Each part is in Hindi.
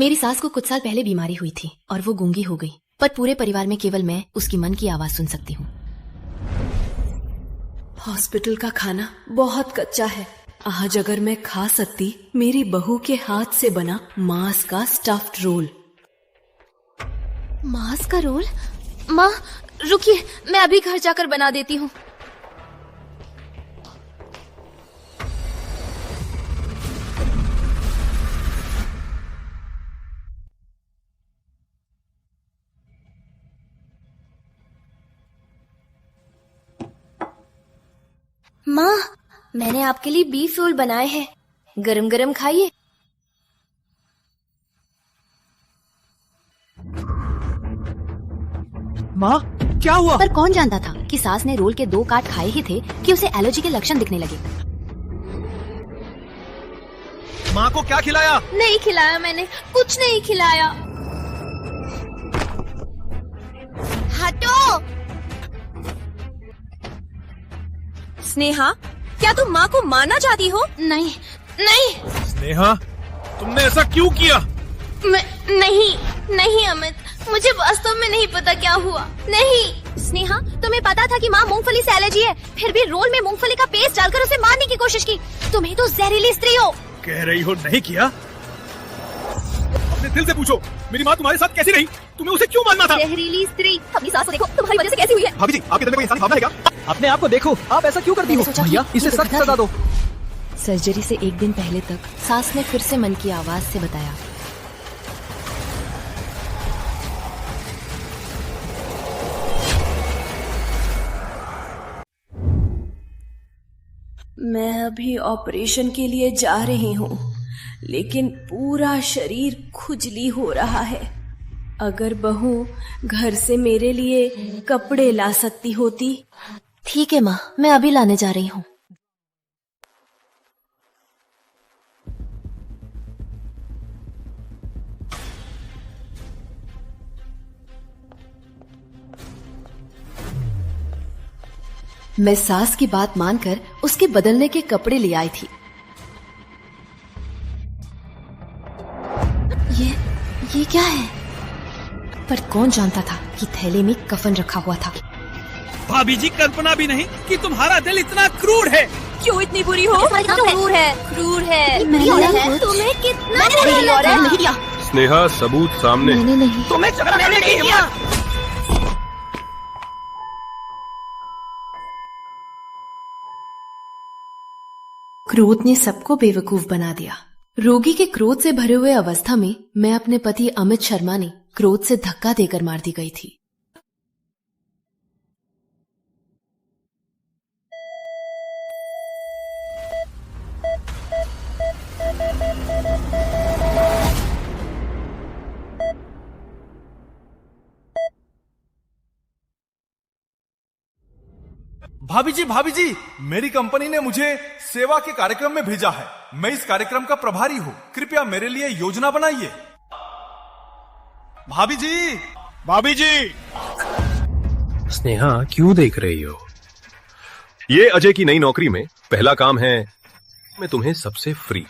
मेरी सास को कुछ साल पहले बीमारी हुई थी और वो गूंगी हो गई, पर पूरे परिवार में केवल मैं उसकी मन की आवाज सुन सकती हूँ। हॉस्पिटल का खाना बहुत कच्चा है। आज अगर मैं खा सकती मेरी बहू के हाथ से बना मांस का स्टफ्ड रोल। मांस का रोल? माँ रुकिए, मैं अभी घर जाकर बना देती हूँ। माँ, मैंने आपके लिए बीफ रोल बनाए हैं, गरम गरम खाइए। माँ, क्या हुआ? पर कौन जानता था कि सास ने रोल के 2 काट खाए ही थे कि उसे एलर्जी के लक्षण दिखने लगे। माँ को क्या खिलाया? नहीं खिलाया, मैंने कुछ नहीं खिलाया। हटो। स्नेहा, क्या तुम माँ को मारना चाहती हो? नहीं नहीं। स्नेहा, तुमने ऐसा क्यों किया? मैं नहीं अमित, मुझे वास्तव में नहीं पता क्या हुआ। नहीं। स्नेहा, तुम्हें पता था कि माँ मूंगफली से एलर्जी है, फिर भी रोल में मूंगफली का पेस्ट डालकर उसे मारने की कोशिश की। तुम्हें तो जहरीली स्त्री हो। कह रही हो नहीं किया? अपने दिल से पूछो, मेरी माँ तुम्हारे साथ कैसी रही? तुम्हें उसे क्यों मारना था? जहरीली स्त्री। अपनी सास को देखो, तुम्हारी वजह से कैसी हुई है। भाभी जी, आपके दिल में कोई इंसानी भावना है क्या? अपने आप को देखो, आप ऐसा क्यों करती हो? भैया, इसे सख्त सजा दो। सर्जरी से 1 दिन पहले तक सास ने फिर से मन की आवाज से बताया। मैं अभी ऑपरेशन के लिए जा रही हूँ, लेकिन पूरा शरीर खुजली हो रहा है। अगर बहू घर से मेरे लिए कपड़े ला सकती होती। ठीक है माँ, मैं अभी लाने जा रही हूँ। मैं सास की बात मानकर उसके बदलने के कपड़े ले आई थी। ये क्या है? पर कौन जानता था कि थैले में कफन रखा हुआ था। भाभी जी, कल्पना भी नहीं कि तुम्हारा दिल इतना क्रूर है। क्यों इतनी बुरी हो? क्रूर है। तुम्हें कितना नहीं किया। स्नेहा, सबूत सामने। मैंने नहीं। तुम्हें मैंने नहीं किया। क्रोध ने सबको बेवकूफ बना दिया। रोगी के क्रोध से भरे हुए अवस्था में मैं अपने पति अमित शर्मा ने क्रोध से धक्का देकर मार दी गई थी। भाभी जी, मेरी कंपनी ने मुझे सेवा के कार्यक्रम में भेजा है। मैं इस कार्यक्रम का प्रभारी हूँ। कृपया मेरे लिए योजना बनाइए। भाभी जी। स्नेहा, क्यों देख रही हो? ये अजय की नई नौकरी में पहला काम है। मैं तुम्हें सबसे फ्री।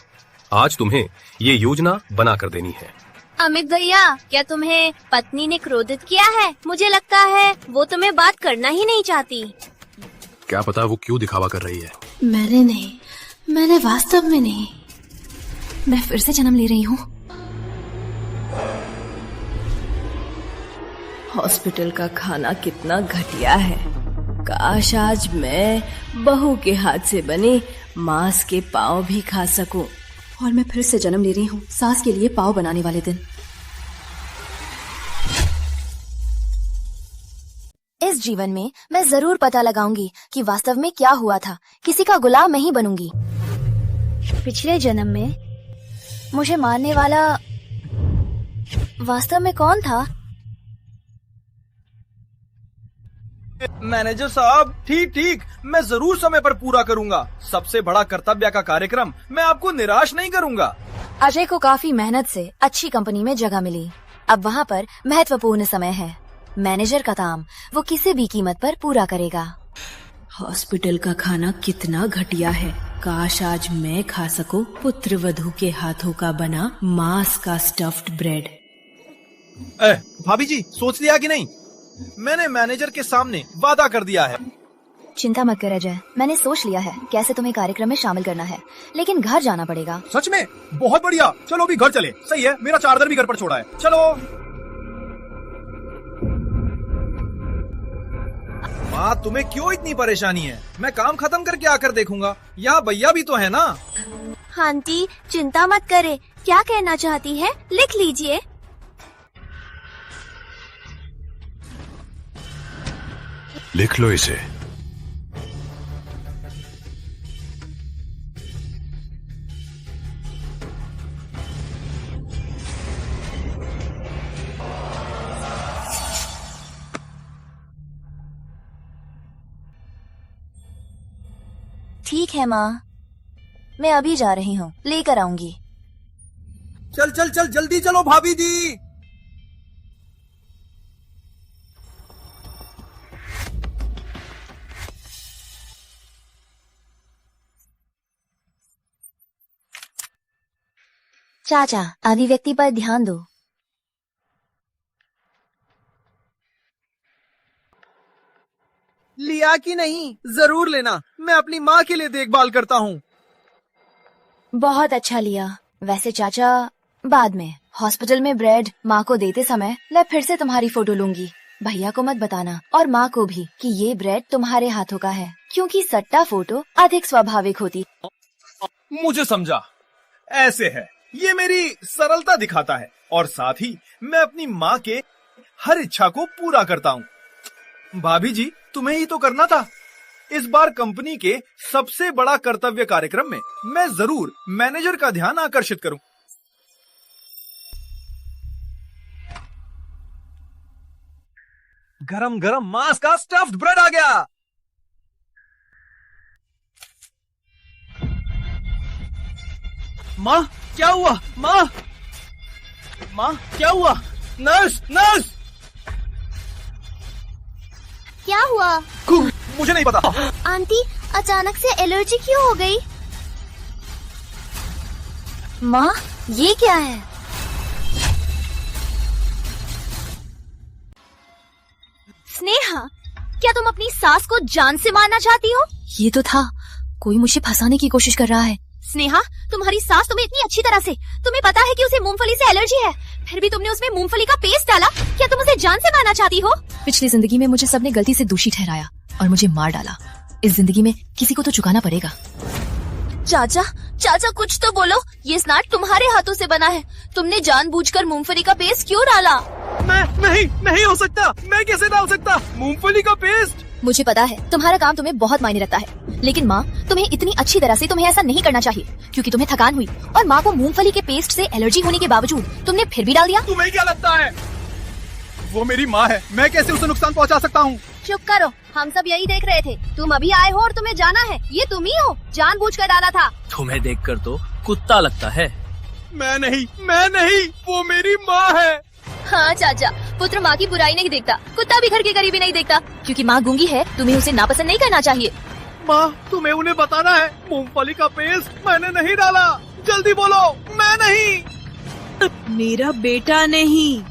आज तुम्हें ये योजना बना कर देनी है। अमित भैया, क्या तुम्हें पत्नी ने क्रोधित किया है? मुझे लगता है वो तुम्हें बात करना ही नहीं चाहती। क्या पता वो क्यों दिखावा कर रही है। मैंने वास्तव में नहीं। मैं फिर से जन्म ले रही हूँ। हॉस्पिटल का खाना कितना घटिया है। काश आज मैं बहू के हाथ से बने मांस के पाव भी खा सकूं। और मैं फिर से जन्म ले रही हूँ सास के लिए पाव बनाने वाले दिन। इस जीवन में मैं जरूर पता लगाऊंगी कि वास्तव में क्या हुआ था। किसी का गुलाम नहीं बनूंगी। पिछले जन्म में मुझे मारने वाला वास्तव में कौन था? मैनेजर साहब, ठीक, मैं जरूर समय पर पूरा करूंगा। सबसे बड़ा कर्तव्य का कार्यक्रम, मैं आपको निराश नहीं करूंगा। अजय को काफी मेहनत से अच्छी कंपनी में जगह मिली। अब वहाँ पर महत्वपूर्ण समय है। मैनेजर का काम वो किसी भी कीमत पर पूरा करेगा। हॉस्पिटल का खाना कितना घटिया है। काश आज मैं खा सकूं पुत्र वधू के हाथों का बना मांस का स्टफ्ड ब्रेड। भाभी जी, सोच लिया कि नहीं? मैंने मैनेजर के सामने वादा कर दिया है। चिंता मत कर अजय, मैंने सोच लिया है कैसे तुम्हें कार्यक्रम में शामिल करना है, लेकिन घर जाना पड़ेगा। सच में? बहुत बढ़िया, चलो अभी घर चले। सही है, मेरा चार्जर भी घर पर छोड़ा है। चलो। माँ, तुम्हें क्यों इतनी परेशानी है? मैं काम खत्म करके आकर देखूंगा। यहाँ भैया भी तो है ना। आंटी चिंता मत करे, क्या कहना चाहती है लिख लीजिए। लिख लो इसे। ठीक है माँ, मैं अभी जा रही हूँ, लेकर आऊंगी। चल चल चल, जल्दी चलो भाभी जी। चाचा, अभिव्यक्ति पर ध्यान दो। लिया कि नहीं? जरूर लेना, मैं अपनी माँ के लिए देखभाल करता हूँ। बहुत अच्छा लिया। वैसे चाचा, बाद में हॉस्पिटल में ब्रेड माँ को देते समय मैं फिर से तुम्हारी फोटो लूंगी। भैया को मत बताना और माँ को भी कि ये ब्रेड तुम्हारे हाथों का है, क्योंकि सट्टा फोटो अधिक स्वाभाविक होती। मुझे समझा, ऐसे है। ये मेरी सरलता दिखाता है और साथ ही मैं अपनी माँ के हर इच्छा को पूरा करता हूँ। भाभी जी, तुम्हें ही तो करना था। इस बार कंपनी के सबसे बड़ा कर्तव्य कार्यक्रम में मैं जरूर मैनेजर का ध्यान आकर्षित करूं। गरम गरम मांस का स्टफ्ड ब्रेड आ गया। माँ, क्या हुआ? माँ, माँ, क्या हुआ? Nurse, nurse! क्या हुआ? मुझे नहीं पता। आंटी, अचानक से एलर्जी क्यों हो गई? माँ, ये क्या है? स्नेहा, क्या तुम अपनी सास को जान से मारना चाहती हो? ये तो था, कोई मुझे फंसाने की कोशिश कर रहा है। स्नेहा, तुम्हारी सास तुम्हें इतनी अच्छी तरह से, तुम्हें पता है कि उसे मूंगफली से एलर्जी है, फिर भी तुमने उसमें मूंगफली का पेस्ट डाला। क्या तुम उसे जान से मारना चाहती हो? पिछली जिंदगी में मुझे सबने गलती से दोषी ठहराया और मुझे मार डाला। इस जिंदगी में किसी को तो चुकाना पड़ेगा। चाचा, चाचा कुछ तो बोलो, ये स्नैक तुम्हारे हाथों से बना है, तुमने जानबूझकर मूंगफली का पेस्ट क्यों डाला? मैं नहीं हो सकता। मैं कैसे डाल सकता मूंगफली का पेस्ट? मुझे पता है तुम्हारा काम तुम्हें बहुत मायने रखता है, लेकिन माँ, तुम्हें इतनी अच्छी तरह से तुम्हें ऐसा नहीं करना चाहिए, क्योंकि तुम्हें थकान हुई और माँ को मूंगफली के पेस्ट से एलर्जी होने के बावजूद तुमने फिर भी डाल दिया। तुम्हें क्या लगता है? वो मेरी माँ है, मैं कैसे उसे नुकसान पहुँचा सकता हूँ? चुप करो, हम सब यही देख रहे थे। तुम अभी आए हो और तुम्हें जाना है, ये तुम ही हो, जानबूझकर डाला था। तुम्हें देखकर तो कुत्ता लगता है। मैं नहीं, वो मेरी माँ है। हाँ चाचा, पुत्र माँ की बुराई नहीं देखता, कुत्ता भी घर के करीब ही नहीं देखता, क्योंकि माँ गूंगी है, तुम्हें उसे नापसंद नहीं करना चाहिए। माँ, तुम्हें उन्हें बताना है, मूंगफली का पेस्ट मैंने नहीं डाला। जल्दी बोलो, मैं नहीं। मेरा बेटा नहीं।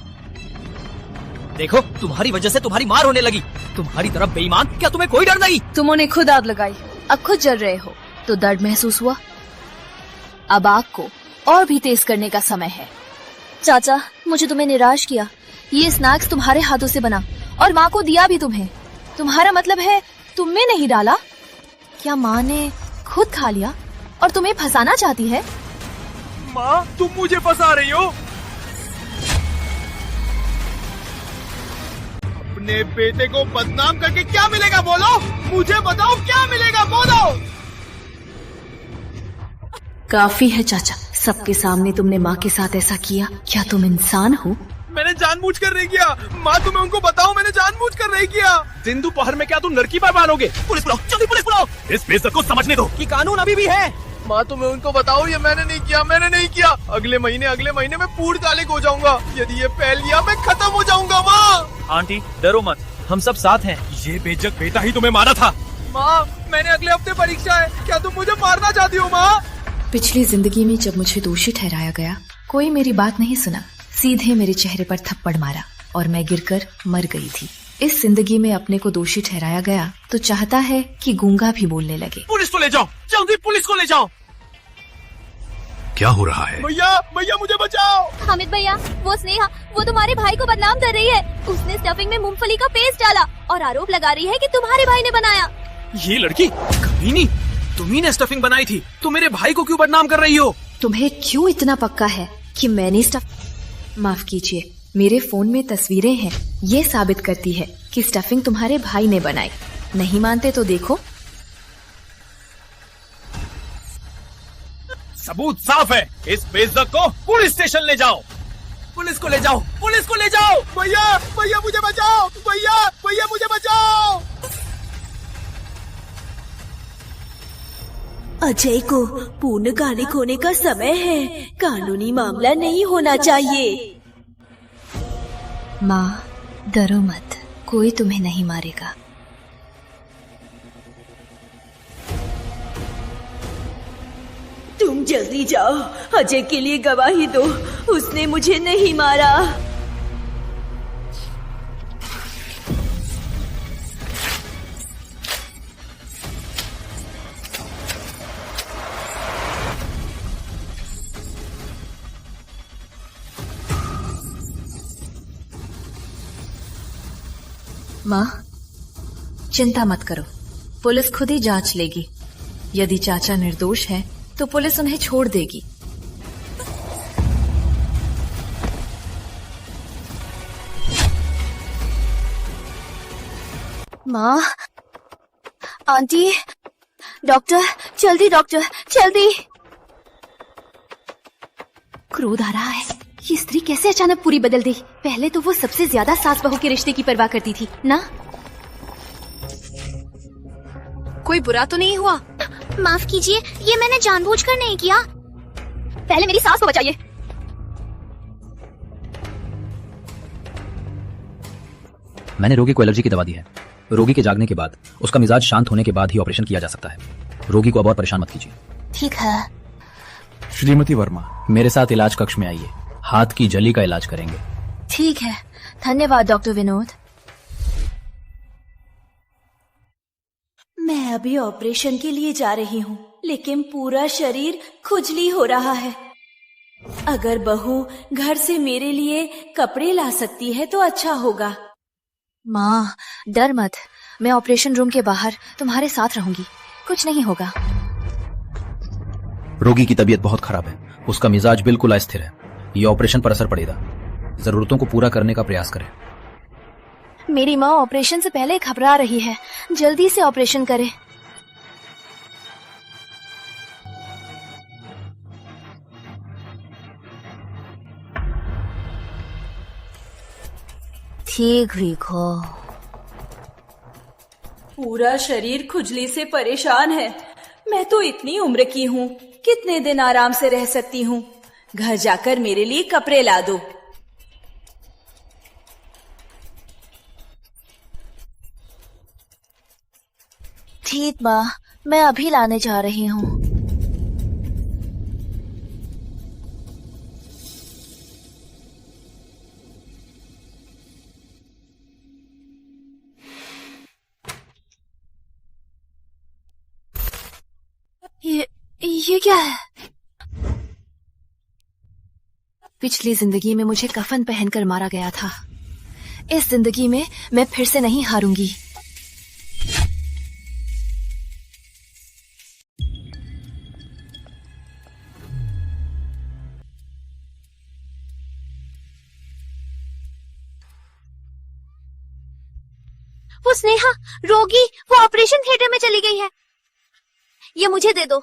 देखो, तुम्हारी वजह से तुम्हारी मार होने लगी। तुम्हारी तरफ बेईमान, क्या तुम्हें कोई डर नहीं? तुम उन्हें खुद आग लगाई, अब खुद जल रहे हो, तो दर्द महसूस हुआ। अब आग को और भी तेज करने का समय है। चाचा, मुझे तुम्हें निराश किया। ये स्नैक्स तुम्हारे हाथों से बना और माँ को दिया भी तुम्हें। तुम्हारा मतलब है तुमने नहीं डाला? क्या माँ ने खुद खा लिया और तुम्हें फंसाना चाहती है? माँ, तुम मुझे फंसा रही हो। अपने बेटे को बदनाम करके क्या मिलेगा बोलो? मुझे बताओ, क्या मिलेगा बोलो? काफी है चाचा, सबके सामने तुमने माँ के साथ ऐसा किया। क्या तुम इंसान हो? मैंने जानबूझकर नहीं किया। माँ, तुम्हें उनको बताओ, मैंने जानबूझकर नहीं किया। दिन दोपहर में क्या तुम लड़की पर मारोगे? पुलिस बुलाओ, जल्दी पुलिस बुलाओ। इस बेइज्जत को समझने दो कि कानून अभी भी है। माँ, तुम्हें उनको बताओ, ये मैंने नहीं किया। अगले महीने मैं पूर्ण तालिक हो जाऊंगा। यदि ये फैल गया, मैं खत्म हो जाऊंगा। माँ, आंटी डरो मत, हम सब साथ हैं। ये बेइज्जत बेटा ही तुम्हें मारा था। माँ, मैंने अगले हफ्ते परीक्षा है, क्या तुम मुझे मारना चाहती हो माँ? पिछली जिंदगी में जब मुझे दोषी ठहराया गया, कोई मेरी बात नहीं सुना, सीधे मेरे चेहरे पर थप्पड़ मारा और मैं गिरकर मर गई थी। इस जिंदगी में अपने को दोषी ठहराया गया तो चाहता है कि गूंगा भी बोलने लगे। पुलिस को ले जाओ, जल्दी पुलिस को ले जाओ। क्या हो रहा है? भैया, भैया मुझे बचाओ। हामिद भैया, वो स्नेहा, वो तुम्हारे भाई को बदनाम कर रही है। उसने स्टफिंग में मूंगफली का पेस्ट डाला और आरोप लगा रही है कि तुम्हारे भाई ने बनाया। ये लड़की कभी नहीं, तुम्ही ने स्टफिंग बनाई थी, तो मेरे भाई को क्यों बदनाम कर रही हो? तुम्हें क्यों इतना पक्का है कि मैंने माफ कीजिए, मेरे फोन में तस्वीरें हैं, ये साबित करती है कि स्टफिंग तुम्हारे भाई ने बनाई। नहीं मानते तो देखो। सबूत साफ है, इस बेइज्जत को पुलिस स्टेशन ले जाओ। पुलिस को ले जाओ, पुलिस को ले जाओ। भैया, भैया मुझे बचाओ, भैया, भैया मुझे बचाओ। अजय को पूर्णकालिक होने का समय है, कानूनी मामला नहीं होना चाहिए। माँ, डरो मत, कोई तुम्हें नहीं मारेगा। तुम जल्दी जाओ, अजय के लिए गवाही दो, उसने मुझे नहीं मारा। माँ, चिंता मत करो, पुलिस खुद ही जांच लेगी। यदि चाचा निर्दोष है तो पुलिस उन्हें छोड़ देगी। माँ, आंटी, डॉक्टर, जल्दी डॉक्टर, जल्दी। क्रोध आ रहा है। ये स्त्री कैसे अचानक पूरी बदल गई? पहले तो वो सबसे ज्यादा सास बहू के रिश्ते की परवाह करती थी ना? कोई बुरा तो नहीं हुआ? माफ कीजिए, ये मैंने जानबूझकर नहीं किया। पहले मेरी सास को बचाइए। मैंने रोगी को एलर्जी की दवा दी है। रोगी के जागने के बाद, उसका मिजाज शांत होने के बाद ही ऑपरेशन किया जा सकता है। रोगी को अब और परेशान मत कीजिए। ठीक है। श्रीमती वर्मा, मेरे साथ इलाज कक्ष में आइए, हाथ की जली का इलाज करेंगे। ठीक है, धन्यवाद डॉक्टर विनोद। मैं अभी ऑपरेशन के लिए जा रही हूँ, लेकिन पूरा शरीर खुजली हो रहा है। अगर बहू घर से मेरे लिए कपड़े ला सकती है तो अच्छा होगा। माँ, डर मत, मैं ऑपरेशन रूम के बाहर तुम्हारे साथ रहूंगी, कुछ नहीं होगा। रोगी की तबीयत बहुत खराब है, उसका मिजाज बिल्कुल अस्थिर है। ये ऑपरेशन पर असर पड़ेगा। जरूरतों को पूरा करने का प्रयास करें। मेरी माँ ऑपरेशन से पहले घबरा रही है, जल्दी से ऑपरेशन करें। ठीक हो। पूरा शरीर खुजली से परेशान है। मैं तो इतनी उम्र की हूँ, कितने दिन आराम से रह सकती हूँ। घर जाकर मेरे लिए कपड़े ला दो। ठीक माँ, मैं अभी लाने जा रही हूँ। ये क्या है? पिछली जिंदगी में मुझे कफन पहनकर मारा गया था। इस जिंदगी में मैं फिर से नहीं हारूंगी। वो स्नेहा, रोगी, वो ऑपरेशन थिएटर में चली गई है। ये मुझे दे दो।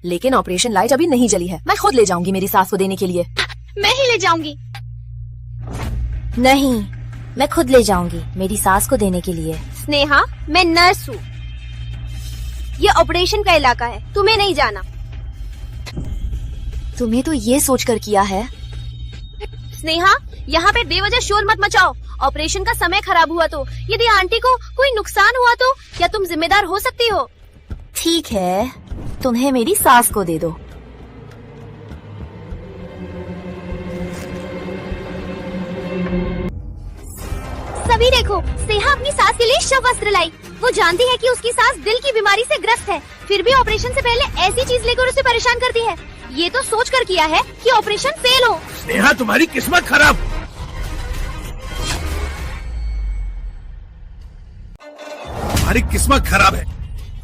लेकिन ऑपरेशन लाइट अभी नहीं जली है, मैं खुद ले जाऊंगी मेरी सास को देने के लिए। मैं ही ले जाऊंगी। नहीं, मैं खुद ले जाऊंगी मेरी सास को देने के लिए। स्नेहा, मैं नर्स हूँ। ये ऑपरेशन का इलाका है, तुम्हें नहीं जाना। तुम्हें तो ये सोचकर किया है। स्नेहा, यहाँ पे बेवजह शोर मत मचाओ ऑपरेशन का समय खराब हुआ तो, यदि आंटी को कोई नुकसान हुआ तो क्या तुम जिम्मेदार हो सकती हो? ठीक है, तुम्हें मेरी सास को दे दो। सभी देखो, स्नेहा अपनी सास के लिए शव वस्त्र लाई। वो जानती है कि उसकी सास दिल की बीमारी से ग्रस्त है, फिर भी ऑपरेशन से पहले ऐसी चीज लेकर उसे परेशान करती है। ये तो सोच कर किया है कि ऑपरेशन फेल हो। स्नेहा, तुम्हारी किस्मत खराब। तुम्हारी किस्मत खराब है।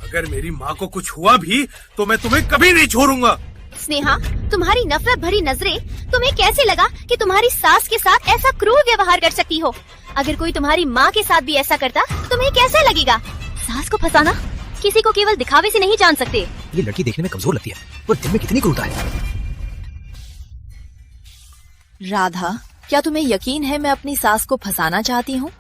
अगर मेरी माँ को कुछ हुआ भी तो मैं तुम्हें कभी नहीं छोड़ूंगा। स्नेहा, तुम्हारी नफरत भरी नजरें, तुम्हें कैसे लगा कि तुम्हारी सास के साथ ऐसा क्रूर व्यवहार कर सकती हो? अगर कोई तुम्हारी माँ के साथ भी ऐसा करता, तुम्हें कैसे लगेगा? सास को फंसाना किसी को केवल दिखावे से नहीं जान सकते। ये लड़की देखने में कमजोर लगती है, पर दिल में कितनी क्रूरता है। राधा, क्या तुम्हें यकीन है मैं अपनी सास को फंसाना चाहती हूँ?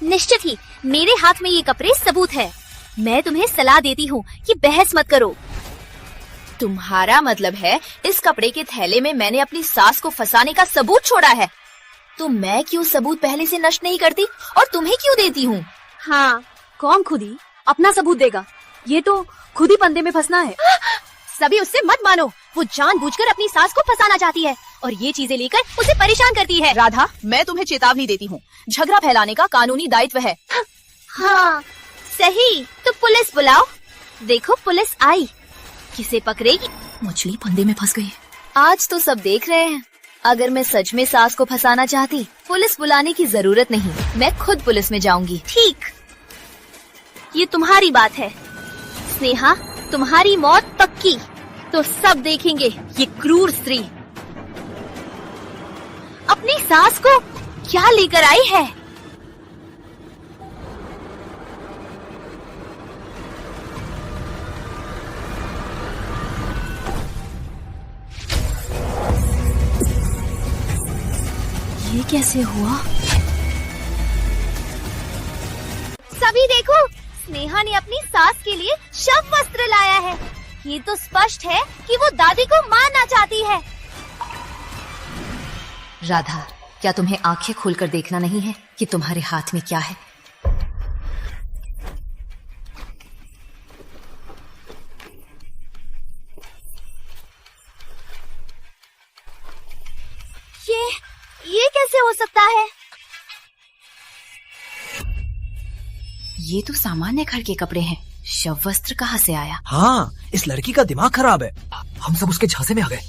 निश्चित ही, मेरे हाथ में ये कपड़े सबूत है। मैं तुम्हें सलाह देती हूँ कि बहस मत करो। तुम्हारा मतलब है इस कपड़े के थैले में मैंने अपनी सास को फंसाने का सबूत छोड़ा है? तो मैं क्यों सबूत पहले से नष्ट नहीं करती और तुम्हें क्यों देती हूँ? हाँ, कौन खुद ही अपना सबूत देगा? ये तो खुद ही पंदे में फंसना है। सभी उससे मत मानो। वो जानबूझकर अपनी सास को फंसाना चाहती है और ये चीजें लेकर उसे परेशान करती है। राधा, मैं तुम्हें चेतावनी देती हूँ, झगड़ा फैलाने का कानूनी दायित्व है। हाँ सही, तो पुलिस बुलाओ। देखो पुलिस आई, किसे पकड़ेगी? मछली फंदे में फंस गई। आज तो सब देख रहे हैं। अगर मैं सच में सास को फंसाना चाहती, पुलिस बुलाने की जरूरत नहीं, मैं खुद पुलिस में जाऊंगी। ठीक, ये तुम्हारी बात है। स्नेहा, तुम्हारी मौत पक्की, तो सब देखेंगे ये क्रूर स्त्री अपनी सास को क्या लेकर आई है। ये कैसे हुआ? सभी देखो, स्नेहा ने अपनी सास के लिए शव वस्त्र लाया है। ये तो स्पष्ट है कि वो दादी को मारना चाहती है। राधा, क्या तुम्हें आंखें खोलकर देखना नहीं है कि तुम्हारे हाथ में क्या है? ये कैसे हो सकता है? ये तो सामान्य घर के कपड़े हैं, शव वस्त्र कहाँ से आया? हाँ, इस लड़की का दिमाग खराब है। हम सब उसके झांसे में आ गए।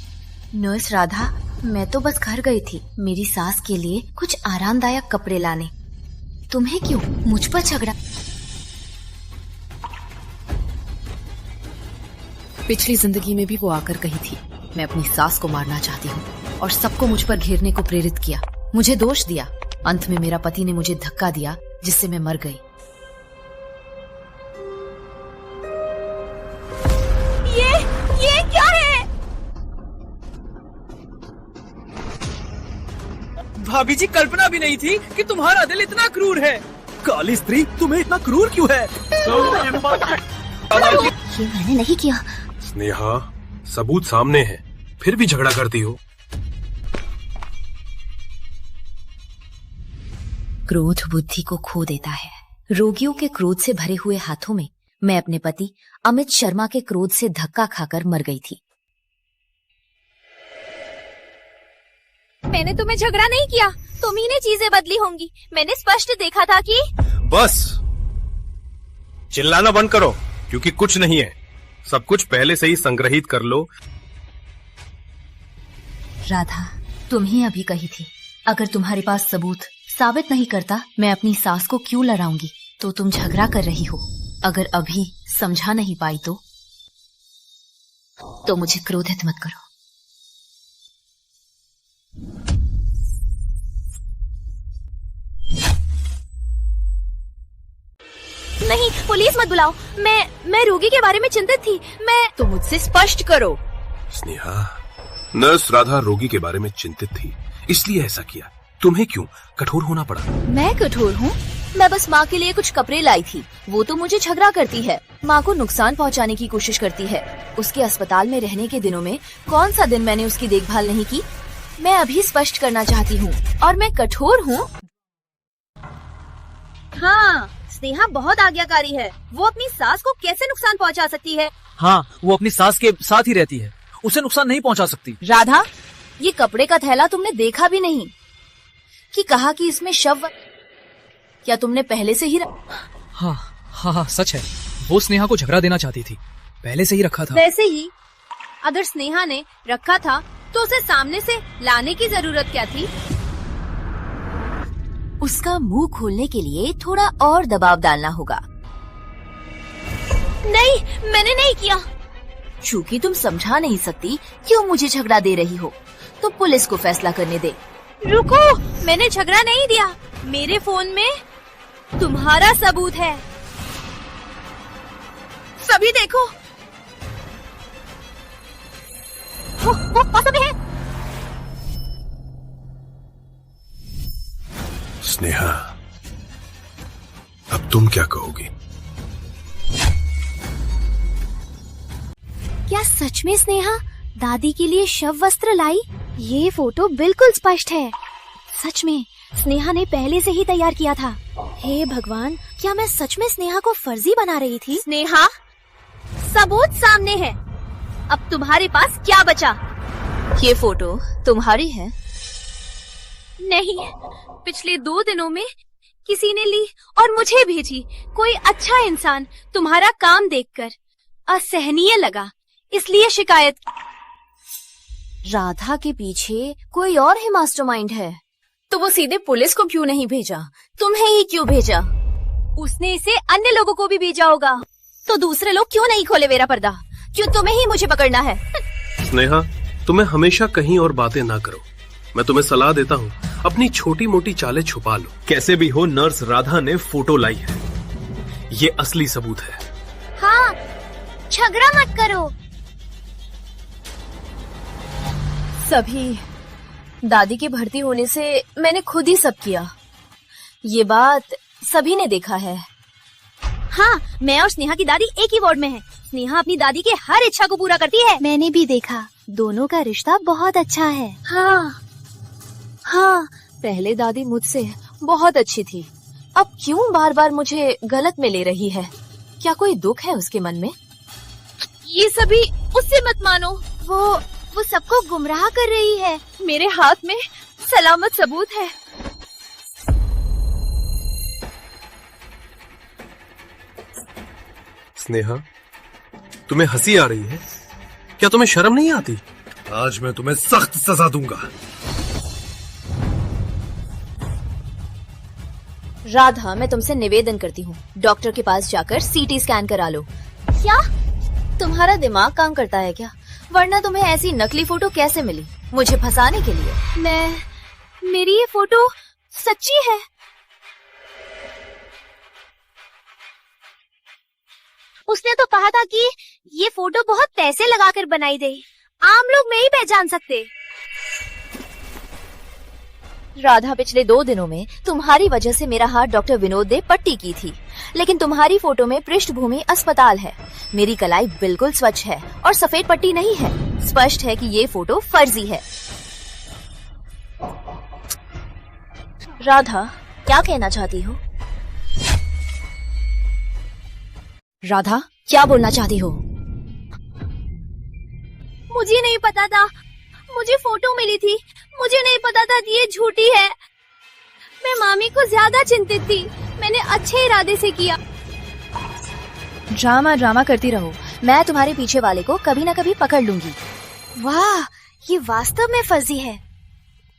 नर्स राधा, मैं तो बस घर गई थी मेरी सास के लिए कुछ आरामदायक कपड़े लाने। तुम्हें क्यों मुझ पर झगड़ा? पिछली जिंदगी में भी वो आकर कही थी मैं अपनी सास को मारना चाहती हूँ और सबको मुझ पर घेरने को प्रेरित किया, मुझे दोष दिया। अंत में मेरा पति ने मुझे धक्का दिया जिससे मैं मर गई। ये क्या है? भाभी जी, कल्पना भी नहीं थी कि तुम्हारा दिल इतना क्रूर है। काली स्त्री, तुम्हें इतना क्रूर क्यों है? ये मैंने नहीं किया। स्नेहा, सबूत सामने है, फिर भी झगड़ा करती हो। क्रोध बुद्धि को खो देता है। रोगियों के क्रोध से भरे हुए हाथों में मैं अपने पति अमित शर्मा के क्रोध से धक्का खाकर मर गई थी। मैंने तुम्हें झगड़ा नहीं किया, तुम ही ने चीजें बदली होंगी। मैंने स्पष्ट देखा था कि बस चिल्लाना बंद करो, क्योंकि कुछ नहीं है। सब कुछ पहले से ही संग्रहित कर लो। राधा, तुम ही अभी कही थी अगर तुम्हारे पास सबूत साबित नहीं करता मैं अपनी सास को क्यों लड़ाऊंगी, तो तुम झगड़ा कर रही हो। अगर अभी समझा नहीं पाई तो मुझे क्रोधित मत करो। नहीं, पुलिस मत बुलाओ। मैं रोगी के बारे में चिंतित थी। तो मुझसे स्पष्ट करो। स्नेहा, नर्स राधा रोगी के बारे में चिंतित थी, इसलिए ऐसा किया। तुम्हें क्यों कठोर होना पड़ा? मैं कठोर हूँ? मैं बस माँ के लिए कुछ कपड़े लाई थी। वो तो मुझे झगड़ा करती है, माँ को नुकसान पहुँचाने की कोशिश करती है। उसके अस्पताल में रहने के दिनों में कौन सा दिन मैंने उसकी देखभाल नहीं की? मैं अभी स्पष्ट करना चाहती हूँ, और मैं कठोर हूँ हाँ, स्नेहा बहुत आज्ञाकारी है। वो अपनी सास को कैसे नुकसान पहुंचा सकती है? हाँ, वो अपनी सास के साथ ही रहती है, उसे नुकसान नहीं पहुंचा सकती। राधा, ये कपड़े का थैला तुमने देखा भी नहीं कि कहा कि इसमें शव, क्या तुमने पहले से ही हाँ हाँ हाँ, सच है, वो स्नेहा को झगड़ा देना चाहती थी, पहले से ही रखा था। वैसे ही अगर स्नेहा ने रखा था तो उसे सामने से लाने की जरूरत क्या थी? उसका मुंह खोलने के लिए थोड़ा और दबाव डालना होगा। नहीं, मैंने नहीं किया। चूंकि तुम समझा नहीं सकती क्यों मुझे झगड़ा दे रही हो, तो पुलिस को फैसला करने दे। रुको, मैंने झगड़ा नहीं दिया। मेरे फोन में तुम्हारा सबूत है, सभी देखो। वो पास में है। स्नेहा, अब तुम क्या कहोगी? क्या सच में स्नेहा दादी के लिए शव वस्त्र लाई? ये फोटो बिल्कुल स्पष्ट है। सच में स्नेहा ने पहले से ही तैयार किया था। हे भगवान, क्या मैं सच में स्नेहा को फर्जी बना रही थी? स्नेहा, सबूत सामने है, अब तुम्हारे पास क्या बचा? ये फोटो तुम्हारी है? नहीं, पिछले 2 दिनों में किसी ने ली और मुझे भेजी। कोई अच्छा इंसान तुम्हारा काम देखकर असहनीय लगा, इसलिए शिकायत। राधा के पीछे कोई और ही मास्टरमाइंड है, तो वो सीधे पुलिस को क्यों नहीं भेजा? तुम्हें ही क्यों भेजा? उसने इसे अन्य लोगों को भी भेजा होगा, तो दूसरे लोग क्यों नहीं खोले मेरा पर्दा? क्यों तुम्हें ही मुझे पकड़ना है? स्नेहा, तुम्हें हमेशा कहीं और बातें ना करो। मैं तुम्हें सलाह देता हूँ, अपनी छोटी मोटी चालें छुपा लो। कैसे भी हो, नर्स राधा ने फोटो लाई है, ये असली सबूत है। हाँ, झगड़ा मत करो। सभी दादी के भर्ती होने से मैंने खुद ही सब किया, ये बात सभी ने देखा है। हाँ, मैं और स्नेहा की दादी एक ही वार्ड में है। स्नेहा अपनी दादी के हर इच्छा को पूरा करती है। मैंने भी देखा, दोनों का रिश्ता बहुत अच्छा है। हाँ हाँ, पहले दादी मुझसे बहुत अच्छी थी, अब क्यों बार बार मुझे गलत में ले रही है? क्या कोई दुख है उसके मन में? ये सभी उससे मत मानो, वो सबको गुमराह कर रही है। मेरे हाथ में सलामत सबूत है। स्नेहा, तुम्हें हंसी आ रही है? क्या तुम्हें शर्म नहीं आती? आज मैं तुम्हें सख्त सजा दूंगा। राधा, मैं तुमसे निवेदन करती हूँ, डॉक्टर के पास जाकर सीटी स्कैन करा लो। क्या? तुम्हारा दिमाग काम करता है क्या? वरना तुम्हें ऐसी नकली फोटो कैसे मिली? मुझे फंसाने के लिए? मेरी ये फोटो सच्ची है। उसने तो कहा था कि ये फोटो बहुत पैसे लगाकर बनाई गई, आम लोग नहीं पहचान सकते। राधा, पिछले 2 दिनों में तुम्हारी वजह से मेरा हाथ डॉक्टर विनोद ने पट्टी की थी, लेकिन तुम्हारी फोटो में पृष्ठभूमि अस्पताल है। मेरी कलाई बिल्कुल स्वच्छ है और सफेद पट्टी नहीं है। स्पष्ट है कि ये फोटो फर्जी है। राधा, क्या कहना चाहती हो? राधा, क्या बोलना चाहती हो? मुझे नहीं पता था, मुझे फोटो मिली थी, मुझे नहीं पता था कि ये झूठी है। मैं मामी को ज्यादा चिंतित थी, मैंने अच्छे इरादे से किया। ड्रामा करती रहो, मैं तुम्हारे पीछे वाले को कभी न कभी पकड़ लूंगी। वाह, ये वास्तव में फर्जी है।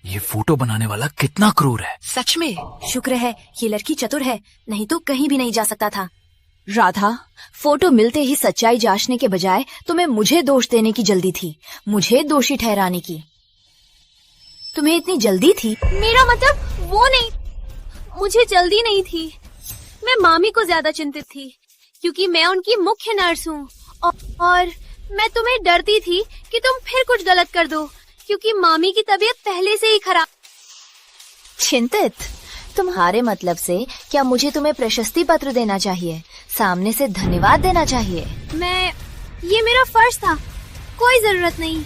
ये फोटो बनाने वाला कितना क्रूर है। सच में शुक्र है ये लड़की चतुर है, नहीं तो कहीं भी नहीं जा सकता था। राधा, फोटो मिलते ही सच्चाई जांचने के बजाय तुम्हें मुझे दोष देने की जल्दी थी, मुझे दोषी ठहराने की। तुम्हें इतनी जल्दी थी? मेरा मतलब वो नहीं, मुझे जल्दी नहीं थी। मैं मामी को ज्यादा चिंतित थी क्योंकि मैं उनकी मुख्य नर्स हूँ, और मैं तुम्हें डरती थी कि तुम फिर कुछ गलत कर दो क्योंकि मामी की तबीयत पहले से ही खराब। चिंतित? तुम्हारे मतलब से क्या मुझे तुम्हें प्रशस्ति पत्र देना चाहिए, सामने से धन्यवाद देना चाहिए? ये मेरा फर्ज था, कोई जरूरत नहीं।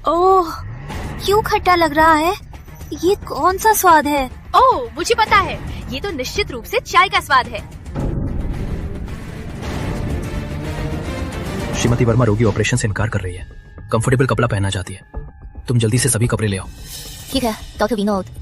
ओह, क्यों खट्टा लग रहा है? ये कौन सा स्वाद है? ओह, मुझे पता है, ये तो निश्चित रूप से चाय का स्वाद है। श्रीमती वर्मा रोगी ऑपरेशन से इनकार कर रही है, कंफर्टेबल कपड़ा पहनना चाहती है। तुम जल्दी से सभी कपड़े ले आओ। ठीक है डॉक्टर विनोद।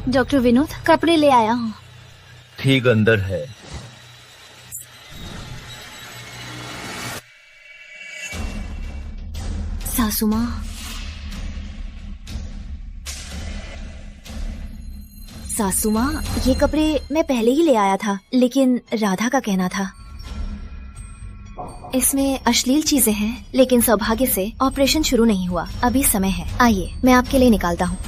डॉक्टर विनोद, कपड़े ले आया हूँ। ठीक अंदर है। सासू माँ, सासू माँ, ये कपड़े मैं पहले ही ले आया था, लेकिन राधा का कहना था। इसमें अश्लील चीजें हैं, लेकिन सौभाग्य से ऑपरेशन शुरू नहीं हुआ, अभी समय है। आइए, मैं आपके लिए निकालता हूँ।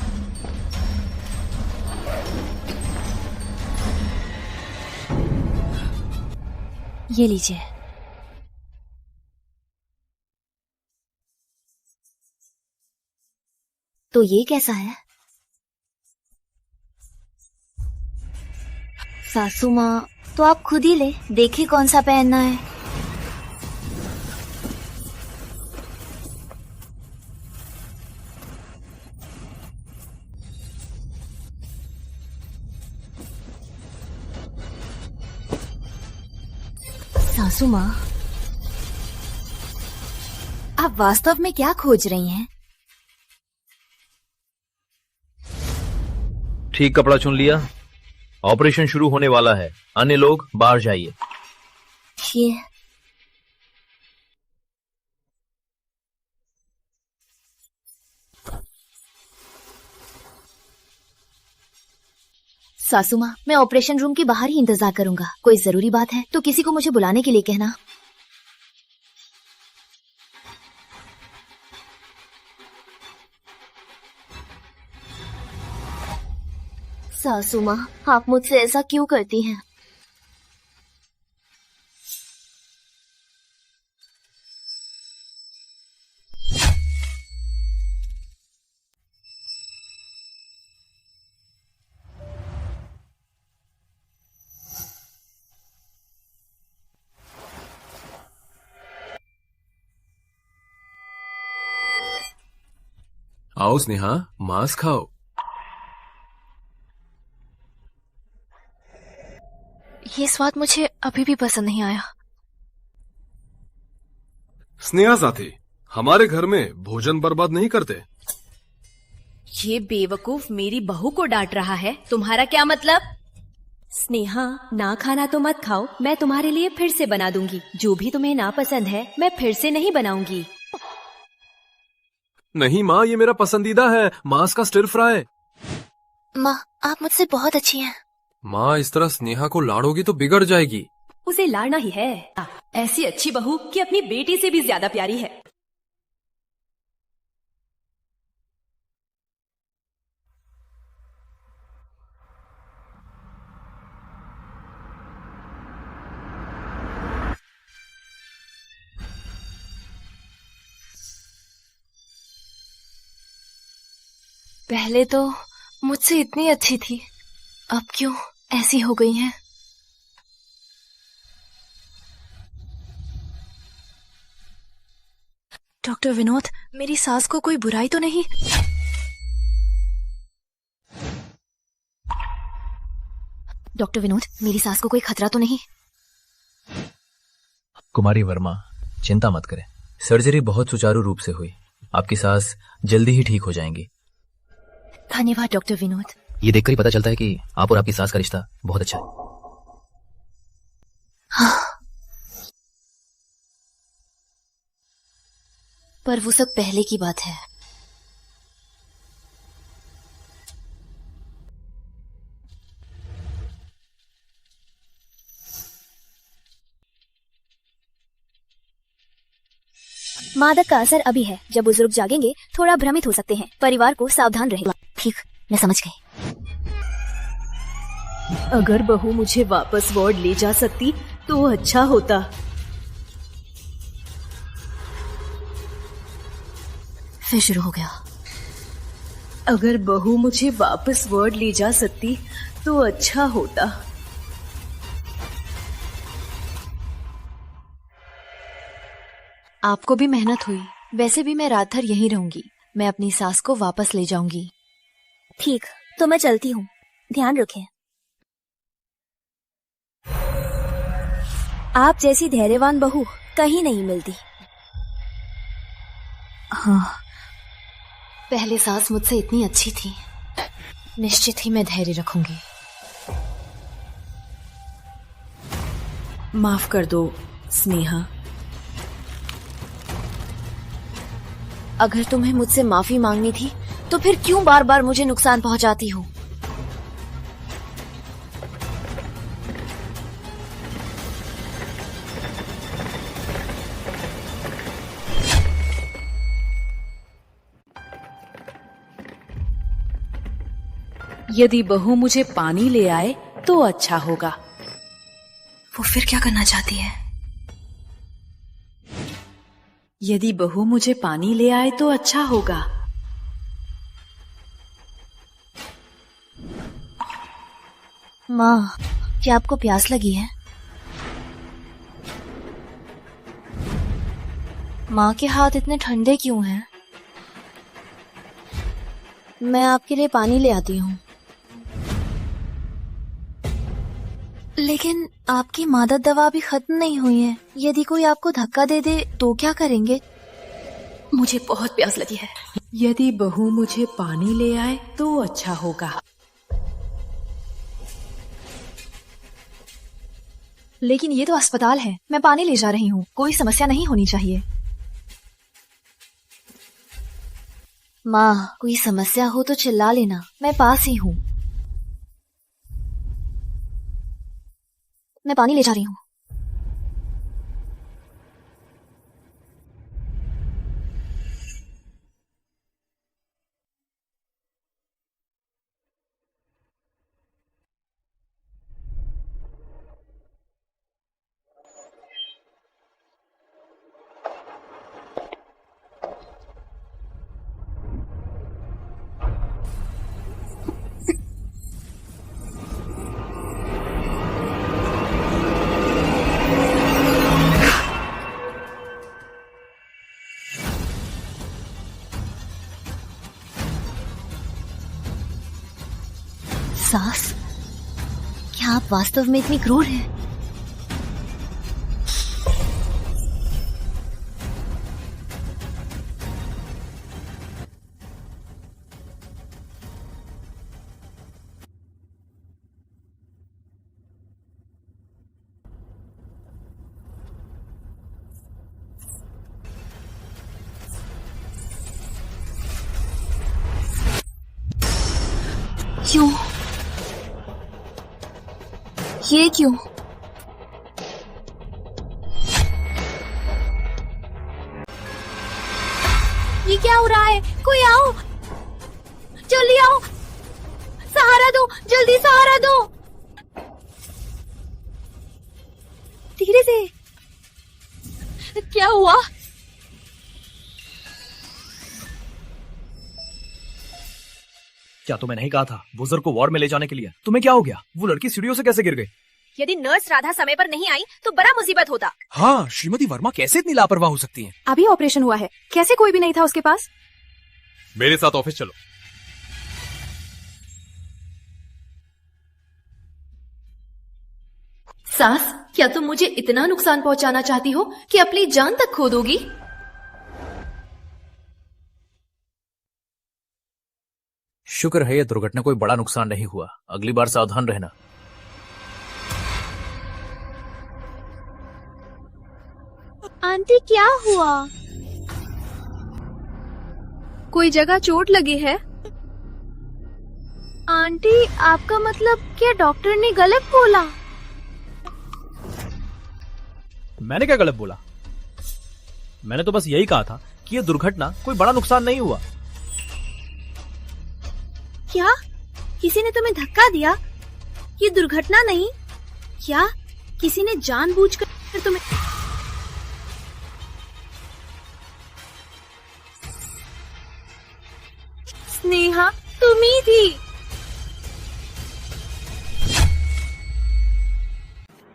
ये लीजिए। तो ये कैसा है? सासू माँ, तो आप खुद ही ले, देखिए कौन सा पहनना है। सासू माँ, आप वास्तव में क्या खोज रही हैं? ठीक कपड़ा चुन लिया। ऑपरेशन शुरू होने वाला है, अन्य लोग बाहर जाइए। ये सासू माँ, मैं ऑपरेशन रूम के बाहर ही इंतजार करूंगा। कोई जरूरी बात है तो किसी को मुझे बुलाने के लिए कहना। सासू माँ, आप मुझसे ऐसा क्यों करती हैं? आओ स्नेहा, मांस खाओ। ये स्वाद मुझे अभी भी पसंद नहीं आया। स्नेहा साथी, हमारे घर में भोजन बर्बाद नहीं करते। ये बेवकूफ मेरी बहू को डांट रहा है, तुम्हारा क्या मतलब? स्नेहा, ना खाना तो मत खाओ, मैं तुम्हारे लिए फिर से बना दूंगी। जो भी तुम्हें ना पसंद है मैं फिर से नहीं बनाऊंगी। नहीं माँ, ये मेरा पसंदीदा है, मांस का स्टिर फ्राई। माँ, आप मुझसे बहुत अच्छी हैं। माँ, इस तरह स्नेहा को लाड़ोगी तो बिगड़ जाएगी। उसे लाड़ना ही है। ऐसी अच्छी बहू कि अपनी बेटी से भी ज्यादा प्यारी है। पहले तो मुझसे इतनी अच्छी थी, अब क्यों ऐसी हो गई हैं? डॉक्टर विनोद, मेरी सास को कोई बुराई तो नहीं? डॉक्टर विनोद, मेरी सास को कोई खतरा तो नहीं? कुमारी वर्मा, चिंता मत करें, सर्जरी बहुत सुचारू रूप से हुई। आपकी सास जल्दी ही ठीक हो जाएंगी। धन्यवाद डॉक्टर विनोद। ये देखकर ही पता चलता है कि आप और आपकी सास का रिश्ता बहुत अच्छा है। हाँ। पर वो सब पहले की बात है। मादक का असर अभी है, जब बुजुर्ग जागेंगे थोड़ा भ्रमित हो सकते हैं। परिवार को सावधान रहेगा। ठीक, मैं समझ गई। अगर बहू मुझे वापस वार्ड ले जा सकती तो अच्छा होता। फिर शुरू हो गया। अगर बहू मुझे वापस वर्ड ले जा सकती तो अच्छा होता। आपको भी मेहनत हुई। वैसे भी मैं रात भर यहीं रहूंगी। मैं अपनी सास को वापस ले जाऊंगी। ठीक, तो मैं चलती हूँ। ध्यान रखें। आप जैसी धैर्यवान बहू कहीं नहीं मिलती। हाँ, पहले सास मुझसे इतनी अच्छी थी। निश्चित ही मैं धैर्य रखूंगी। माफ कर दो स्नेहा। अगर तुम्हें मुझसे माफी मांगनी थी तो फिर क्यों बार बार मुझे नुकसान पहुंचाती हो? यदि बहू मुझे पानी ले आए तो अच्छा होगा। वो फिर क्या करना चाहती है? यदि बहू मुझे पानी ले आए तो अच्छा होगा। माँ, क्या आपको प्यास लगी है? माँ के हाथ इतने ठंडे क्यों हैं? मैं आपके लिए पानी ले आती हूँ। लेकिन आपकी मादक दवा अभी खत्म नहीं हुई है। यदि कोई आपको धक्का दे दे तो क्या करेंगे? मुझे बहुत प्यास लगी है। यदि बहू मुझे पानी ले आए तो अच्छा होगा। लेकिन ये तो अस्पताल है। मैं पानी ले जा रही हूँ। कोई समस्या नहीं होनी चाहिए। माँ, कोई समस्या हो तो चिल्ला लेना। मैं पास ही हूँ। मैं पानी ले जा रही हूँ। सास, क्या आप वास्तव में इतनी क्रूर हैं? क्यों? ये क्यों? ये क्या हो रहा है? कोई आओ, जल्दी आओ, सहारा दो, जल्दी सहारा दो। धीरे से। क्या हुआ? क्या तुम्हें नहीं कहा था बुजुर्ग को वार्ड में ले जाने के लिए? तुम्हें क्या हो गया? वो लड़की सीढ़ियों से कैसे गिर गई? यदि नर्स राधा समय पर नहीं आई तो बड़ा मुसीबत होता। हाँ, श्रीमती वर्मा कैसे इतनी लापरवाह हो सकती हैं? अभी ऑपरेशन हुआ है, कैसे कोई भी नहीं था उसके पास? मेरे साथ ऑफिस चलो। सास, क्या तुम मुझे इतना नुकसान पहुंचाना चाहती हो कि अपनी जान तक खो दोगी? शुक्र है यह दुर्घटना कोई बड़ा नुकसान नहीं हुआ। अगली बार सावधान रहना। आंटी, क्या हुआ? कोई जगह चोट लगी है? आंटी, आपका मतलब क्या डॉक्टर ने गलत बोला? मैंने क्या गलत बोला? मैंने तो बस यही कहा था कि यह दुर्घटना कोई बड़ा नुकसान नहीं हुआ। क्या किसी ने तुम्हें धक्का दिया? ये दुर्घटना नहीं, क्या किसी ने जानबूझकर तुम्हें? स्नेहा तुम ही थी।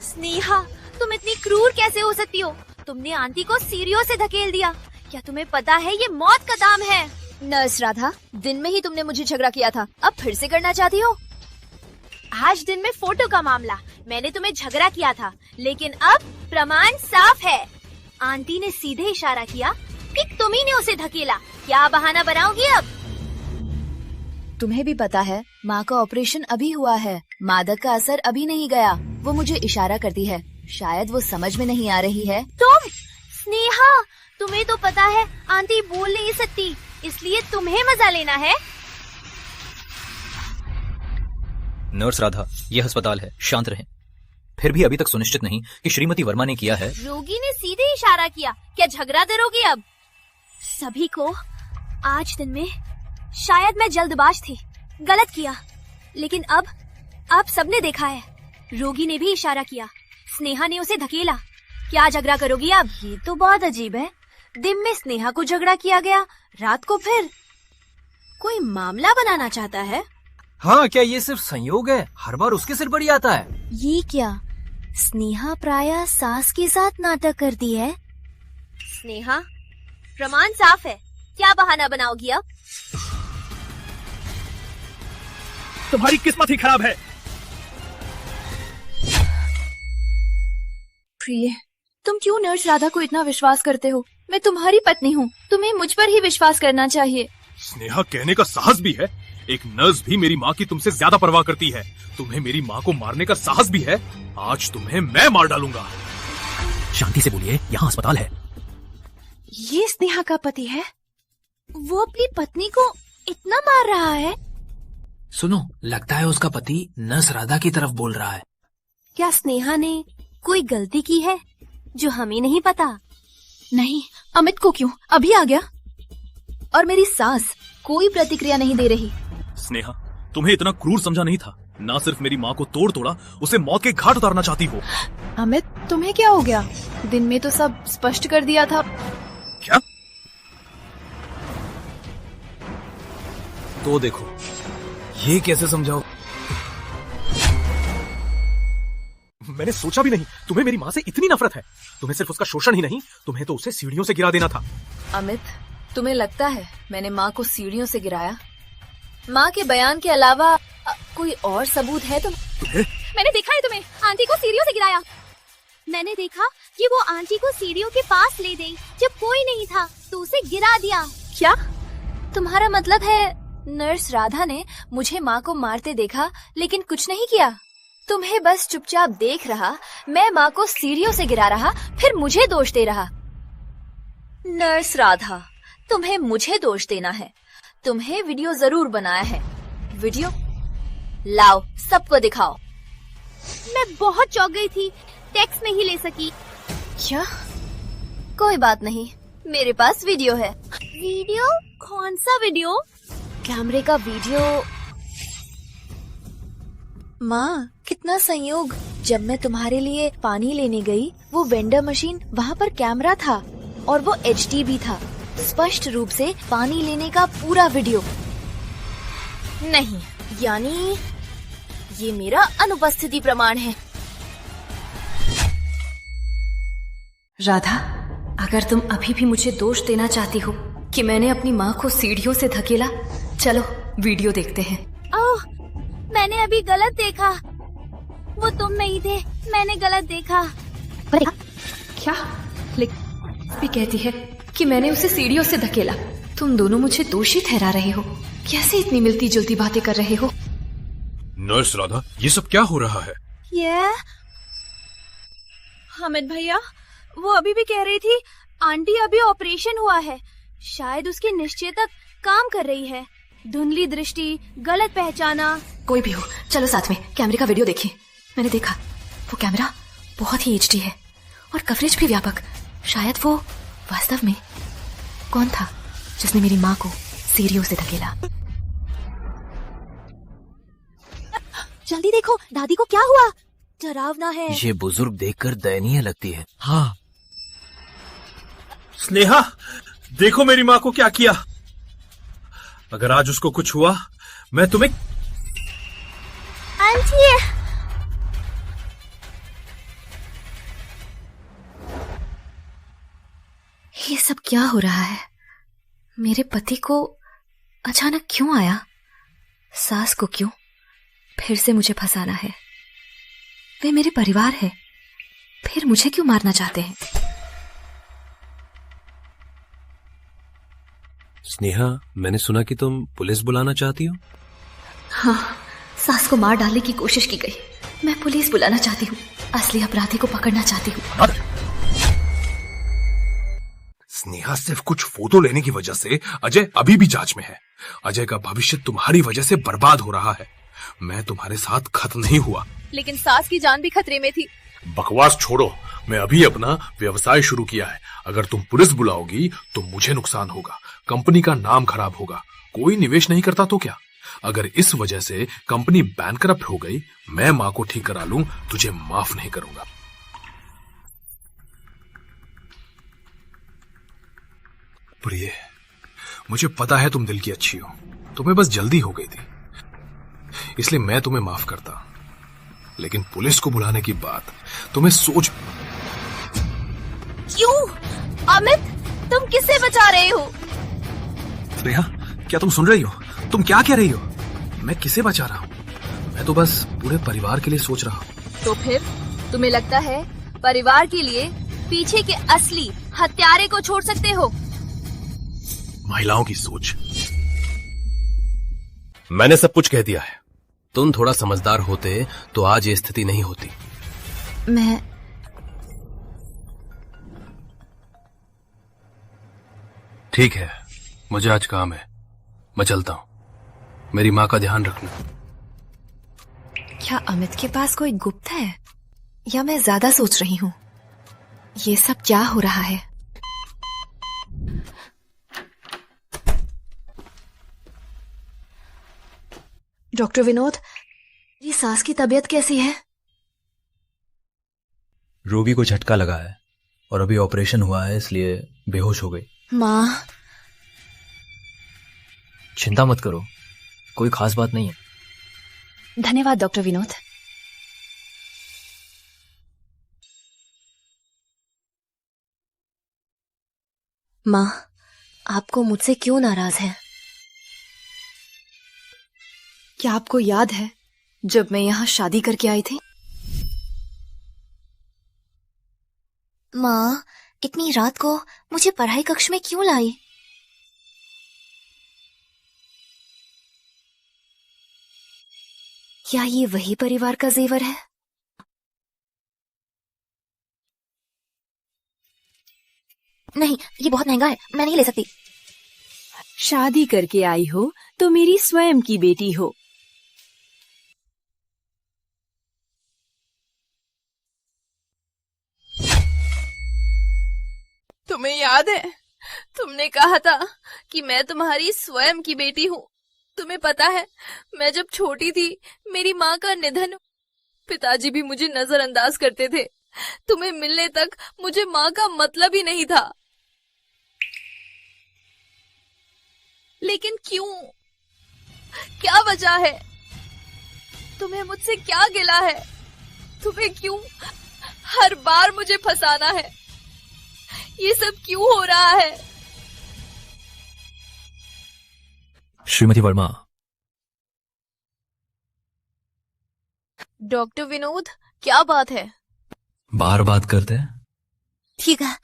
स्नेहा तुम इतनी क्रूर कैसे हो सकती हो? तुमने आंटी को सीढ़ियों से धकेल दिया। क्या तुम्हें पता है ये मौत का दाम है? नर्स राधा, दिन में ही तुमने मुझे झगड़ा किया था, अब फिर से करना चाहती हो? आज दिन में फोटो का मामला, मैंने तुम्हें झगड़ा किया था, लेकिन अब प्रमाण साफ है। आंटी ने सीधे इशारा किया कि तुम्ही ने उसे धकेला। क्या बहाना बनाओगी अब? तुम्हें भी पता है माँ का ऑपरेशन अभी हुआ है, मादक का असर अभी नहीं गया। वो मुझे इशारा करती है, शायद वो समझ में नहीं आ रही है। तुम स्नेहा, तुम्हें तो पता है आंटी बोल नहीं सकती, इसलिए तुम्हें मजा लेना है। नर्स राधा, यह अस्पताल है, शांत रहें। फिर भी अभी तक सुनिश्चित नहीं कि श्रीमती वर्मा ने किया है। रोगी ने सीधे इशारा किया, क्या झगड़ा करोगी अब? सभी को आज दिन में शायद मैं जल्दबाज थी, गलत किया, लेकिन अब सबने देखा है। रोगी ने भी इशारा किया, स्नेहा ने उसे धकेला। क्या झगड़ा करोगी अब? ये तो बहुत अजीब है। दिन में स्नेहा को झगड़ा किया गया, रात को फिर कोई मामला बनाना चाहता है। हाँ, क्या ये सिर्फ संयोग है? हर बार उसके सिर पर ही आता है। ये क्या स्नेहा प्रायः सास के साथ नाटक करती है? स्नेहा, प्रमाण साफ है, क्या बहाना बनाओगी अब? तुम्हारी किस्मत ही खराब है। प्रिय, तुम क्यों नर्स राधा को इतना विश्वास करते हो? मैं तुम्हारी पत्नी हूँ, तुम्हें मुझ पर ही विश्वास करना चाहिए। स्नेहा, कहने का साहस भी है। एक नर्स भी मेरी माँ की तुमसे ज्यादा परवाह करती है। तुम्हें मेरी माँ को मारने का साहस भी है। आज तुम्हें मैं मार डालूंगा। शांति से बोलिए, यहाँ अस्पताल है। ये स्नेहा का पति है? वो अपनी पत्नी को इतना मार रहा है? सुनो, लगता है उसका पति नर्स राधा की तरफ बोल रहा है। क्या स्नेहा ने कोई गलती की है जो हमें नहीं पता? नहीं, अमित को क्यों? अभी आ गया। और मेरी सास कोई प्रतिक्रिया नहीं दे रही। स्नेहा, तुम्हें इतना क्रूर समझा नहीं था। ना सिर्फ मेरी माँ को तोड़ा, उसे मौत के घाट उतारना चाहती हो। अमित, तुम्हें क्या हो गया? दिन में तो सब स्पष्ट कर दिया था। क्या? तो देखो, ये कैसे समझाओ? मैंने सोचा भी नहीं तुम्हें मेरी माँ से इतनी नफरत है। तुम्हें सिर्फ उसका शोषण ही नहीं, तुम्हें तो उसे सीढ़ियों से गिरा देना था। अमित, तुम्हें लगता है मैंने माँ को सीढ़ियों से गिराया? माँ के बयान के अलावा कोई और सबूत है? मैंने देखा है तुम्हें आंटी को सीढ़ियों से गिराया। मैंने देखा कि वो आंटी को सीढ़ियों के पास ले गई जब कोई नहीं था, तो उसे गिरा दिया। क्या तुम्हारा मतलब है नर्स राधा ने मुझे माँ को मारते देखा लेकिन कुछ नहीं किया? तुम्हें बस चुपचाप देख रहा, मैं माँ को सीढ़ियों से गिरा रहा, फिर मुझे दोष दे रहा। नर्स राधा, तुम्हें मुझे दोष देना है। तुम्हें वीडियो जरूर बनाया है। वीडियो लाओ, सबको दिखाओ। मैं बहुत चौंक गई थी, टेक्स्ट नहीं ले सकी। क्या? कोई बात नहीं, मेरे पास वीडियो है। वीडियो? कौन सा वीडियो? कैमरे का वीडियो। माँ, कितना संयोग, जब मैं तुम्हारे लिए पानी लेने गई, वो वेंडर मशीन, वहाँ पर कैमरा था और वो HD भी था। स्पष्ट रूप से पानी लेने का पूरा वीडियो। नहीं, यानी ये मेरा अनुपस्थिति प्रमाण है। राधा, अगर तुम अभी भी मुझे दोष देना चाहती हो कि मैंने अपनी माँ को सीढ़ियों से धकेला, चलो वीडियो देखते हैं। ओह, मैंने अभी गलत देखा। वो तुम नहीं थे, मैंने गलत देखा। क्या? लेकिन भी कहती है कि मैंने उसे सीढ़ियों से धकेला। तुम दोनों मुझे दोषी ठहरा रहे हो। कैसे इतनी मिलती जुलती बातें कर रहे हो? नर्स राधा, ये सब क्या हो रहा है? हामिद भैया, वो अभी भी कह रही थी आंटी अभी ऑपरेशन हुआ है, शायद उसके निश्चय तक काम कर रही है। धुंधली दृष्टि, गलत पहचाना। कोई भी हो, चलो साथ में कैमरे का वीडियो देखिए। मैंने देखा, वो कैमरा बहुत ही HD है और कवरेज भी व्यापक। शायद वो वास्तव में कौन था जिसने मेरी माँ को सीढ़ियों से धकेला? जल्दी देखो, दादी को क्या हुआ? डरावना है। ये बुजुर्ग देखकर दयनीय लगती है। हाँ। स्नेहा, देखो मेरी माँ को क्या किया। अगर आज उसको कुछ हुआ, मैं तुम्हें... आंटी, ये सब क्या हो रहा है? मेरे पति को अचानक क्यों आया? सास को क्यों? फिर से मुझे फंसाना है। वे मेरे परिवार है, फिर मुझे क्यों मारना चाहते हैं? स्नेहा, मैंने सुना कि तुम पुलिस बुलाना चाहती हो। हाँ, सास को मार डालने की कोशिश की गई। मैं पुलिस बुलाना चाहती हूँ, असली अपराधी को पकड़ना चाहती हूँ। स्नेहा, सिर्फ कुछ फोटो लेने की वजह से अजय अभी भी जांच में है। अजय का भविष्य तुम्हारी वजह से बर्बाद हो रहा है। मैं तुम्हारे साथ खत्म नहीं हुआ। लेकिन सास की जान भी खतरे में थी। बकवास छोड़ो, मैं अभी अपना व्यवसाय शुरू किया है। अगर तुम पुलिस बुलाओगी तो मुझे नुकसान होगा, कंपनी का नाम खराब होगा। कोई निवेश नहीं करता तो क्या? अगर इस वजह से कंपनी बैंकरप्ट हो गई, मैं माँ को ठीक करा लूं, तुझे माफ नहीं करूंगा। प्रिय, मुझे पता है तुम दिल की अच्छी हो, तुम्हें बस जल्दी हो गई थी, इसलिए मैं तुम्हें माफ करता। लेकिन पुलिस को बुलाने की बात तुम्हें सोच... क्यों? अमित, तुम किससे बचा रहे हो? स्नेहा, क्या तुम सुन रही हो? तुम क्या कह रही हो? मैं किसे बचा रहा हूँ? मैं तो बस पूरे परिवार के लिए सोच रहा हूँ। तो फिर तुम्हें लगता है परिवार के लिए पीछे के असली हत्यारे को छोड़ सकते हो? महिलाओं की सोच। मैंने सब कुछ कह दिया है। तुम थोड़ा समझदार होते तो आज ये स्थिति नहीं होती। मैं... ठीक है, मुझे आज काम है, मैं चलता हूं। मेरी माँ का ध्यान रखना। क्या अमित के पास कोई गुप्त है, या मैं ज्यादा सोच रही हूँ? ये सब क्या हो रहा है? डॉक्टर विनोद, मेरी सास की तबीयत कैसी है? रोगी को झटका लगा है और अभी ऑपरेशन हुआ है, इसलिए बेहोश हो गई। माँ? चिंता मत करो, कोई खास बात नहीं है। धन्यवाद डॉक्टर विनोद। माँ, आपको मुझसे क्यों नाराज है? क्या आपको याद है जब मैं यहाँ शादी करके आई थी? माँ, इतनी रात को मुझे पढ़ाई कक्ष में क्यों लाई? क्या ये वही परिवार का जेवर है? नहीं, ये बहुत महंगा है, मैं नहीं ले सकती। शादी करके आई हो तो मेरी स्वयं की बेटी हो। तुम्हें याद है, तुमने कहा था कि मैं तुम्हारी स्वयं की बेटी हूँ। तुम्हें पता है, मैं जब छोटी थी मेरी माँ का निधन, पिताजी भी मुझे नजरअंदाज करते थे। तुम्हें मिलने तक मुझे माँ का मतलब ही नहीं था। लेकिन क्यों? क्या वजह है? तुम्हें मुझसे क्या गिला है? तुम्हें क्यों हर बार मुझे फंसाना है? ये सब क्यों हो रहा है? श्रीमती वर्मा। डॉक्टर विनोद, क्या बात है? बाहर बात करते हैं। ठीक है।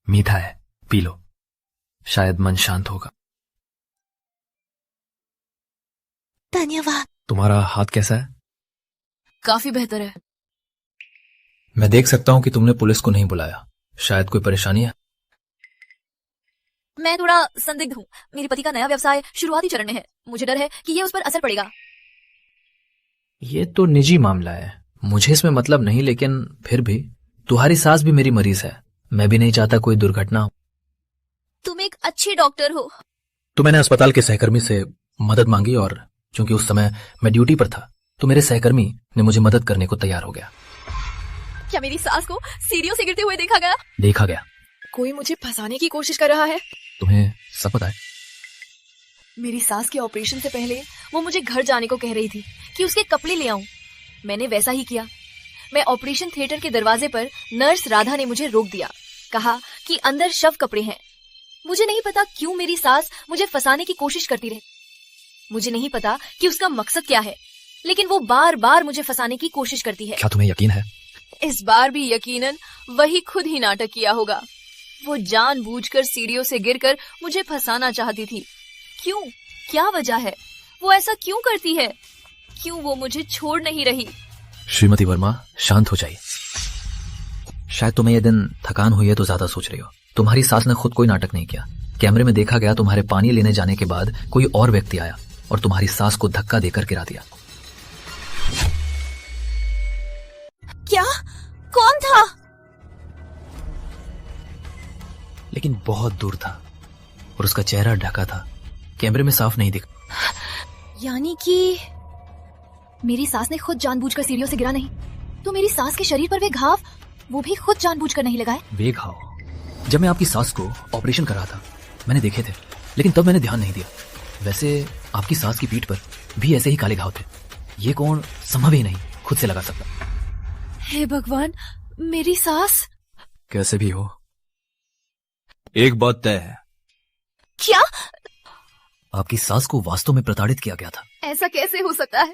मीठा है, पी लो, शायद मन शांत होगा। धन्यवाद। तुम्हारा हाथ कैसा है? काफी बेहतर है। मैं देख सकता हूँ कि तुमने पुलिस को नहीं बुलाया, शायद कोई परेशानी है? मैं थोड़ा संदिग्ध हूँ। मेरे पति का नया व्यवसाय शुरुआती चरण में है। मुझे डर है कि ये उस पर असर पड़ेगा। ये तो निजी मामला है, मुझे इसमें मतलब नहीं, लेकिन फिर भी तुम्हारी सास भी मेरी मरीज है। मैं भी नहीं चाहता कोई दुर्घटना हो। तुम एक अच्छे डॉक्टर हो। तो मैंने अस्पताल के सहकर्मी से मदद मांगी और चूंकि उस समय मैं ड्यूटी पर था तो मेरे सहकर्मी ने मुझे मदद करने को तैयार हो गया। क्या मेरी सास को सीढ़ियों से गिरते हुए देखा गया? देखा गया। कोई मुझे फंसाने की कोशिश कर रहा है। तुम्हें सब पता है? मेरी सास के ऑपरेशन से पहले वो मुझे घर जाने को कह रही थी कि उसके कपड़े ले आऊं। मैंने वैसा ही किया। मैं ऑपरेशन थिएटर के दरवाजे पर नर्स राधा ने मुझे रोक दिया, कहा कि अंदर शव कपड़े हैं। मुझे नहीं पता क्यों मेरी सास मुझे फंसाने की कोशिश करती रही। मुझे नहीं पता कि उसका मकसद क्या है, लेकिन वो बार बार मुझे फंसाने की कोशिश करती है। क्या तुम्हें यकीन है? इस बार भी यकीनन वही खुद ही नाटक किया होगा। वो जानबूझकर सीढ़ियों से गिरकर मुझे फंसाना चाहती थी। क्यों? क्या वजह है? वो ऐसा क्यों करती है? क्यों वो मुझे छोड़ नहीं रही? श्रीमती वर्मा, शांत हो जाइए। शायद तुम्हें यह दिन थकान हुई है तो ज्यादा सोच रही हो। तुम्हारी सास ने खुद कोई नाटक नहीं किया। कैमरे में देखा गया तुम्हारे पानी लेने जाने के बाद कोई और व्यक्ति आया और तुम्हारी सास को धक्का देकर गिरा दिया। क्या? कौन था? लेकिन बहुत दूर था और उसका चेहरा ढका था, कैमरे में साफ नहीं दिखा। यानी कि मेरी सास ने खुद जानबूझकर सीढ़ियों से गिरा नहीं, तो मेरी सास के शरीर पर वे घाव वो भी खुद जानबूझकर नहीं लगाए। वे घाव जब मैं आपकी सास को ऑपरेशन कर रहा था मैंने देखे थे, लेकिन तब मैंने ध्यान नहीं दिया। वैसे आपकी सास की पीठ पर भी ऐसे ही काले घाव थे। ये कौन संभव ही नहीं खुद से लगा सकता। हे भगवान, मेरी सास। कैसे भी हो, एक बात तय है। क्या? आपकी सास को वास्तव में प्रताड़ित किया गया था। ऐसा कैसे हो सकता है?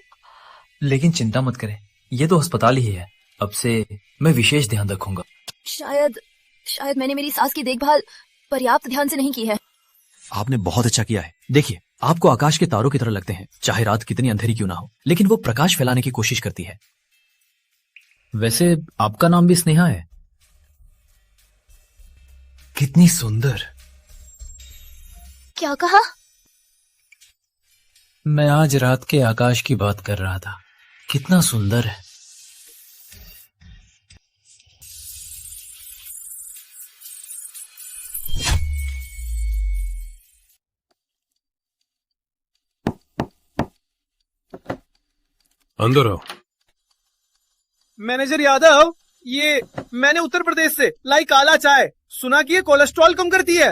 लेकिन चिंता मत करें, ये तो अस्पताल ही है। अब से मैं विशेष ध्यान रखूंगा। शायद मैंने मेरी सास की देखभाल पर्याप्त ध्यान से नहीं की है। आपने बहुत अच्छा किया है। देखिए, आपको आकाश के तारों की तरह लगते हैं, चाहे रात कितनी अंधेरी क्यों ना हो, लेकिन वो प्रकाश फैलाने की कोशिश करती है। वैसे आपका नाम भी स्नेहा है। कितनी सुंदर। क्या कहा? मैं आज रात के आकाश की बात कर रहा था। कितना सुंदर है। अंदर आओ। मैनेजर यादव, ये मैंने उत्तर प्रदेश से लाई काला चाय, सुना कि ये कोलेस्ट्रॉल कम करती है।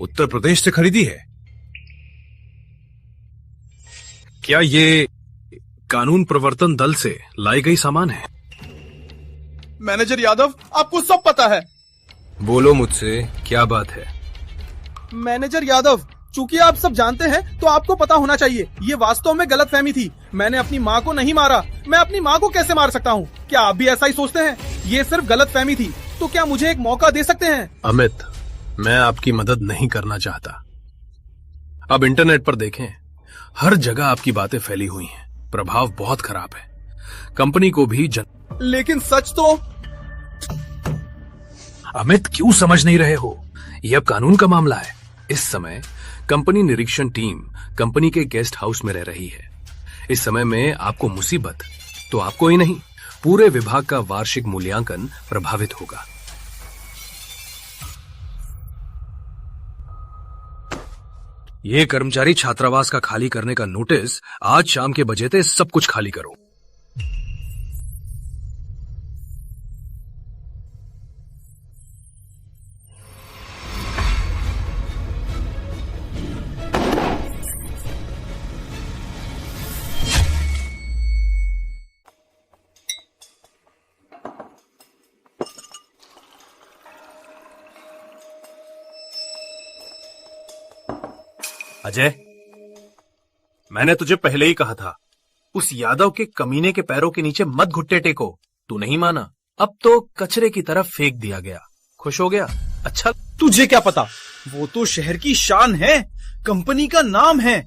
उत्तर प्रदेश से खरीदी है? क्या ये कानून प्रवर्तन दल से लाई गई सामान है? मैनेजर यादव, आपको सब पता है। बोलो मुझसे, क्या बात है? मैनेजर यादव, चूंकि आप सब जानते हैं तो आपको पता होना चाहिए, ये वास्तव में गलतफहमी थी। मैंने अपनी माँ को नहीं मारा। मैं अपनी माँ को कैसे मार सकता हूँ? क्या आप भी ऐसा ही सोचते हैं? ये सिर्फ गलतफहमी थी। तो क्या मुझे एक मौका दे सकते हैं? अमित, मैं आपकी मदद नहीं करना चाहता। अब इंटरनेट पर देखें, हर जगह आपकी बातें फैली हुई हैं। प्रभाव बहुत खराब है। कंपनी को भी लेकिन सच तो। अमित, क्यों समझ नहीं रहे हो? यह अब कानून का मामला है। इस समय कंपनी निरीक्षण टीम कंपनी के गेस्ट हाउस में रह रही है। इस समय में आपको मुसीबत तो आपको ही नहीं, पूरे विभाग का वार्षिक मूल्यांकन प्रभावित होगा। ये कर्मचारी छात्रावास का खाली करने का नोटिस आज शाम के बजे तक सब कुछ खाली करो। अजय, मैंने तुझे पहले ही कहा था, उस यादव के कमीने के पैरों के नीचे मत घुट्टे टेको। तू नहीं माना, अब तो कचरे की तरफ फेंक दिया गया। खुश हो गया? अच्छा, तुझे क्या पता, वो तो शहर की शान है, कंपनी का नाम है।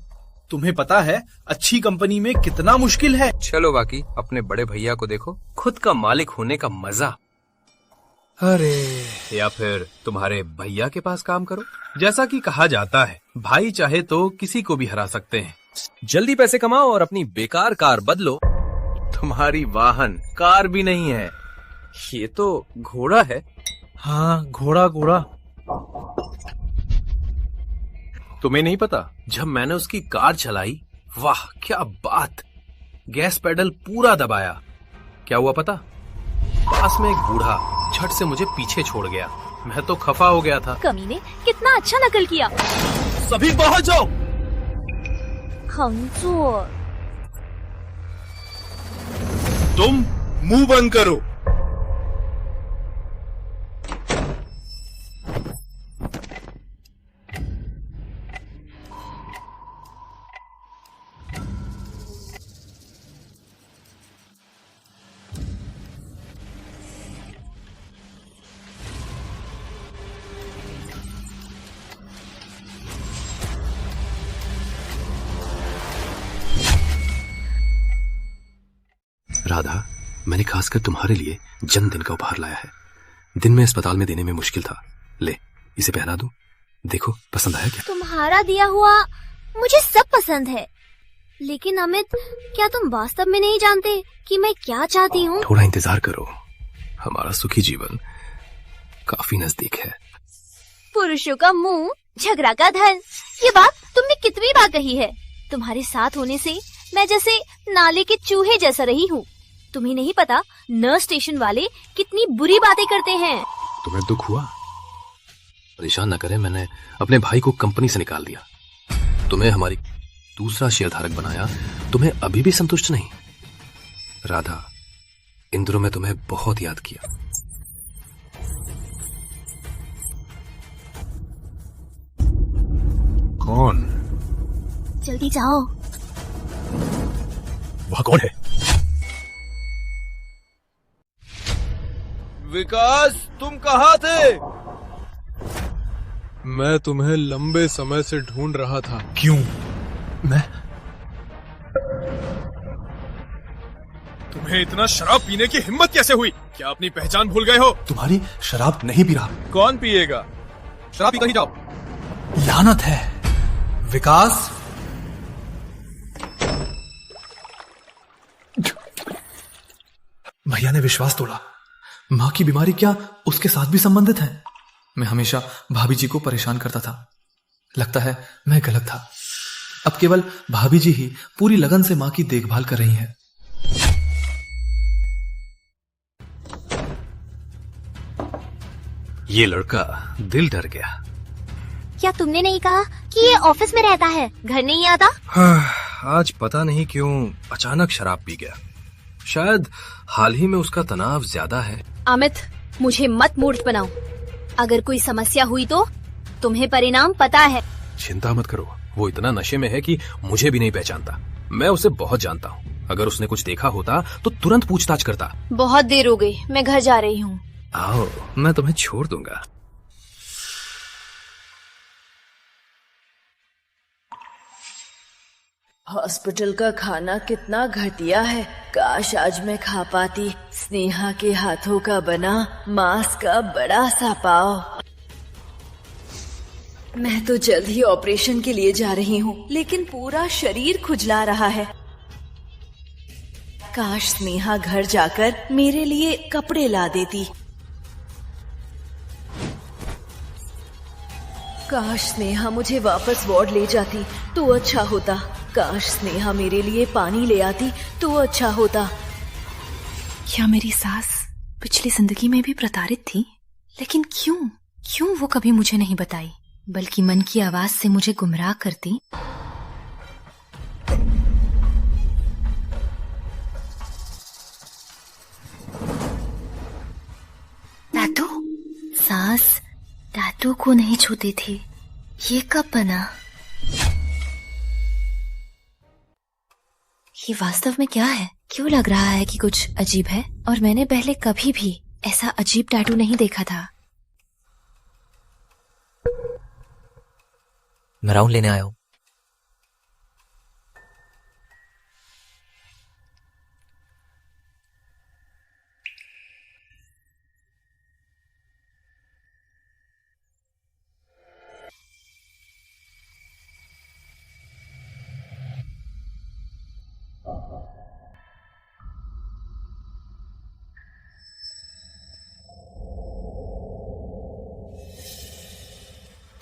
तुम्हें पता है अच्छी कंपनी में कितना मुश्किल है। चलो बाकी अपने बड़े भैया को देखो, खुद का मालिक होने का मजा। अरे, या फिर तुम्हारे भैया के पास काम करो। जैसा कि कहा जाता है, भाई चाहे तो किसी को भी हरा सकते हैं। जल्दी पैसे कमाओ और अपनी बेकार कार बदलो। तुम्हारी वाहन कार भी नहीं है, ये तो घोड़ा है। हाँ, घोड़ा घोड़ा। तुम्हें नहीं पता, जब मैंने उसकी कार चलाई, वाह क्या बात! गैस पेडल पूरा दबाया क्या हुआ पता? पास में एक बूढ़ा झट से मुझे पीछे छोड़ गया। मैं तो खफा हो गया था। कमीने कितना अच्छा नकल किया। सभी बाहर जाओ। हंसो, तुम मुंह बंद करो। राधा, मैंने खासकर तुम्हारे लिए जन्मदिन का उपहार लाया है। दिन में अस्पताल में देने में मुश्किल था। ले, इसे पहना दूं? देखो पसंद आया क्या? तुम्हारा दिया हुआ मुझे सब पसंद है, लेकिन अमित, क्या तुम वास्तव में नहीं जानते कि मैं क्या चाहती हूँ? थोड़ा इंतजार करो, हमारा सुखी जीवन काफी नजदीक है। पुरुषों का मुंह, झगड़ा का धन, ये बात तुमने कितनी बार कही है। तुम्हारे साथ होने से मैं जैसे नाले के चूहे जैसा रही हूँ। तुम्हें नहीं पता नर्स स्टेशन वाले कितनी बुरी बातें करते हैं। तुम्हें दुख हुआ? परेशान न करे, मैंने अपने भाई को कंपनी से निकाल दिया, तुम्हें हमारी दूसरा शेयरधारक बनाया। तुम्हें अभी भी संतुष्ट नहीं? राधा, इन दिनों में तुम्हें बहुत याद किया। कौन? जल्दी जाओ। वह कौन है? विकास, तुम कहाँ थे? मैं तुम्हें लंबे समय से ढूंढ रहा था। क्यों? मैं? तुम्हें इतना शराब पीने की हिम्मत कैसे हुई? क्या अपनी पहचान भूल गए हो? तुम्हारी शराब नहीं पी रहा। कौन पिएगा? शराब पी कहीं जाओ। लानत है विकास। भैया ने विश्वास तोड़ा। माँ की बीमारी क्या उसके साथ भी संबंधित है? मैं हमेशा भाभी जी को परेशान करता था। लगता है मैं गलत था। अब केवल भाभी जी ही पूरी लगन से माँ की देखभाल कर रही हैं। ये लड़का दिल डर गया। क्या तुमने नहीं कहा कि ये ऑफिस में रहता है, घर नहीं आता? आज पता नहीं क्यों अचानक शराब पी गया। शायद हाल ही में उसका तनाव ज्यादा है। अमित, मुझे मत मूर्ख बनाओ। अगर कोई समस्या हुई तो तुम्हें परिणाम पता है। चिंता मत करो, वो इतना नशे में है कि मुझे भी नहीं पहचानता। मैं उसे बहुत जानता हूँ। अगर उसने कुछ देखा होता तो तुरंत पूछताछ करता। बहुत देर हो गई, मैं घर जा रही हूँ। आओ, मैं तुम्हें छोड़ दूंगा। हॉस्पिटल का खाना कितना घटिया है। काश आज मैं खा पाती स्नेहा के हाथों का बना मांस का बड़ा सा पाव। मैं तो जल्द ही ऑपरेशन के लिए जा रही हूँ, लेकिन पूरा शरीर खुजला रहा है। काश स्नेहा घर जाकर मेरे लिए कपड़े ला देती। काश स्नेहा मुझे वापस वार्ड ले जाती तो अच्छा होता। काश स्नेहा मेरे लिए पानी ले आती तो अच्छा होता। क्या मेरी सास पिछली जिंदगी में भी प्रताड़ित थी? लेकिन क्यों वो कभी मुझे नहीं बताई, बल्कि मन की आवाज से मुझे गुमराह करती? टैटू? सास टैटू को नहीं छूती थी, ये कब बना? ये वास्तव में क्या है? क्यों लग रहा है कि कुछ अजीब है? और मैंने पहले कभी भी ऐसा अजीब टैटू नहीं देखा था। मैं राउंड लेने आया हूं।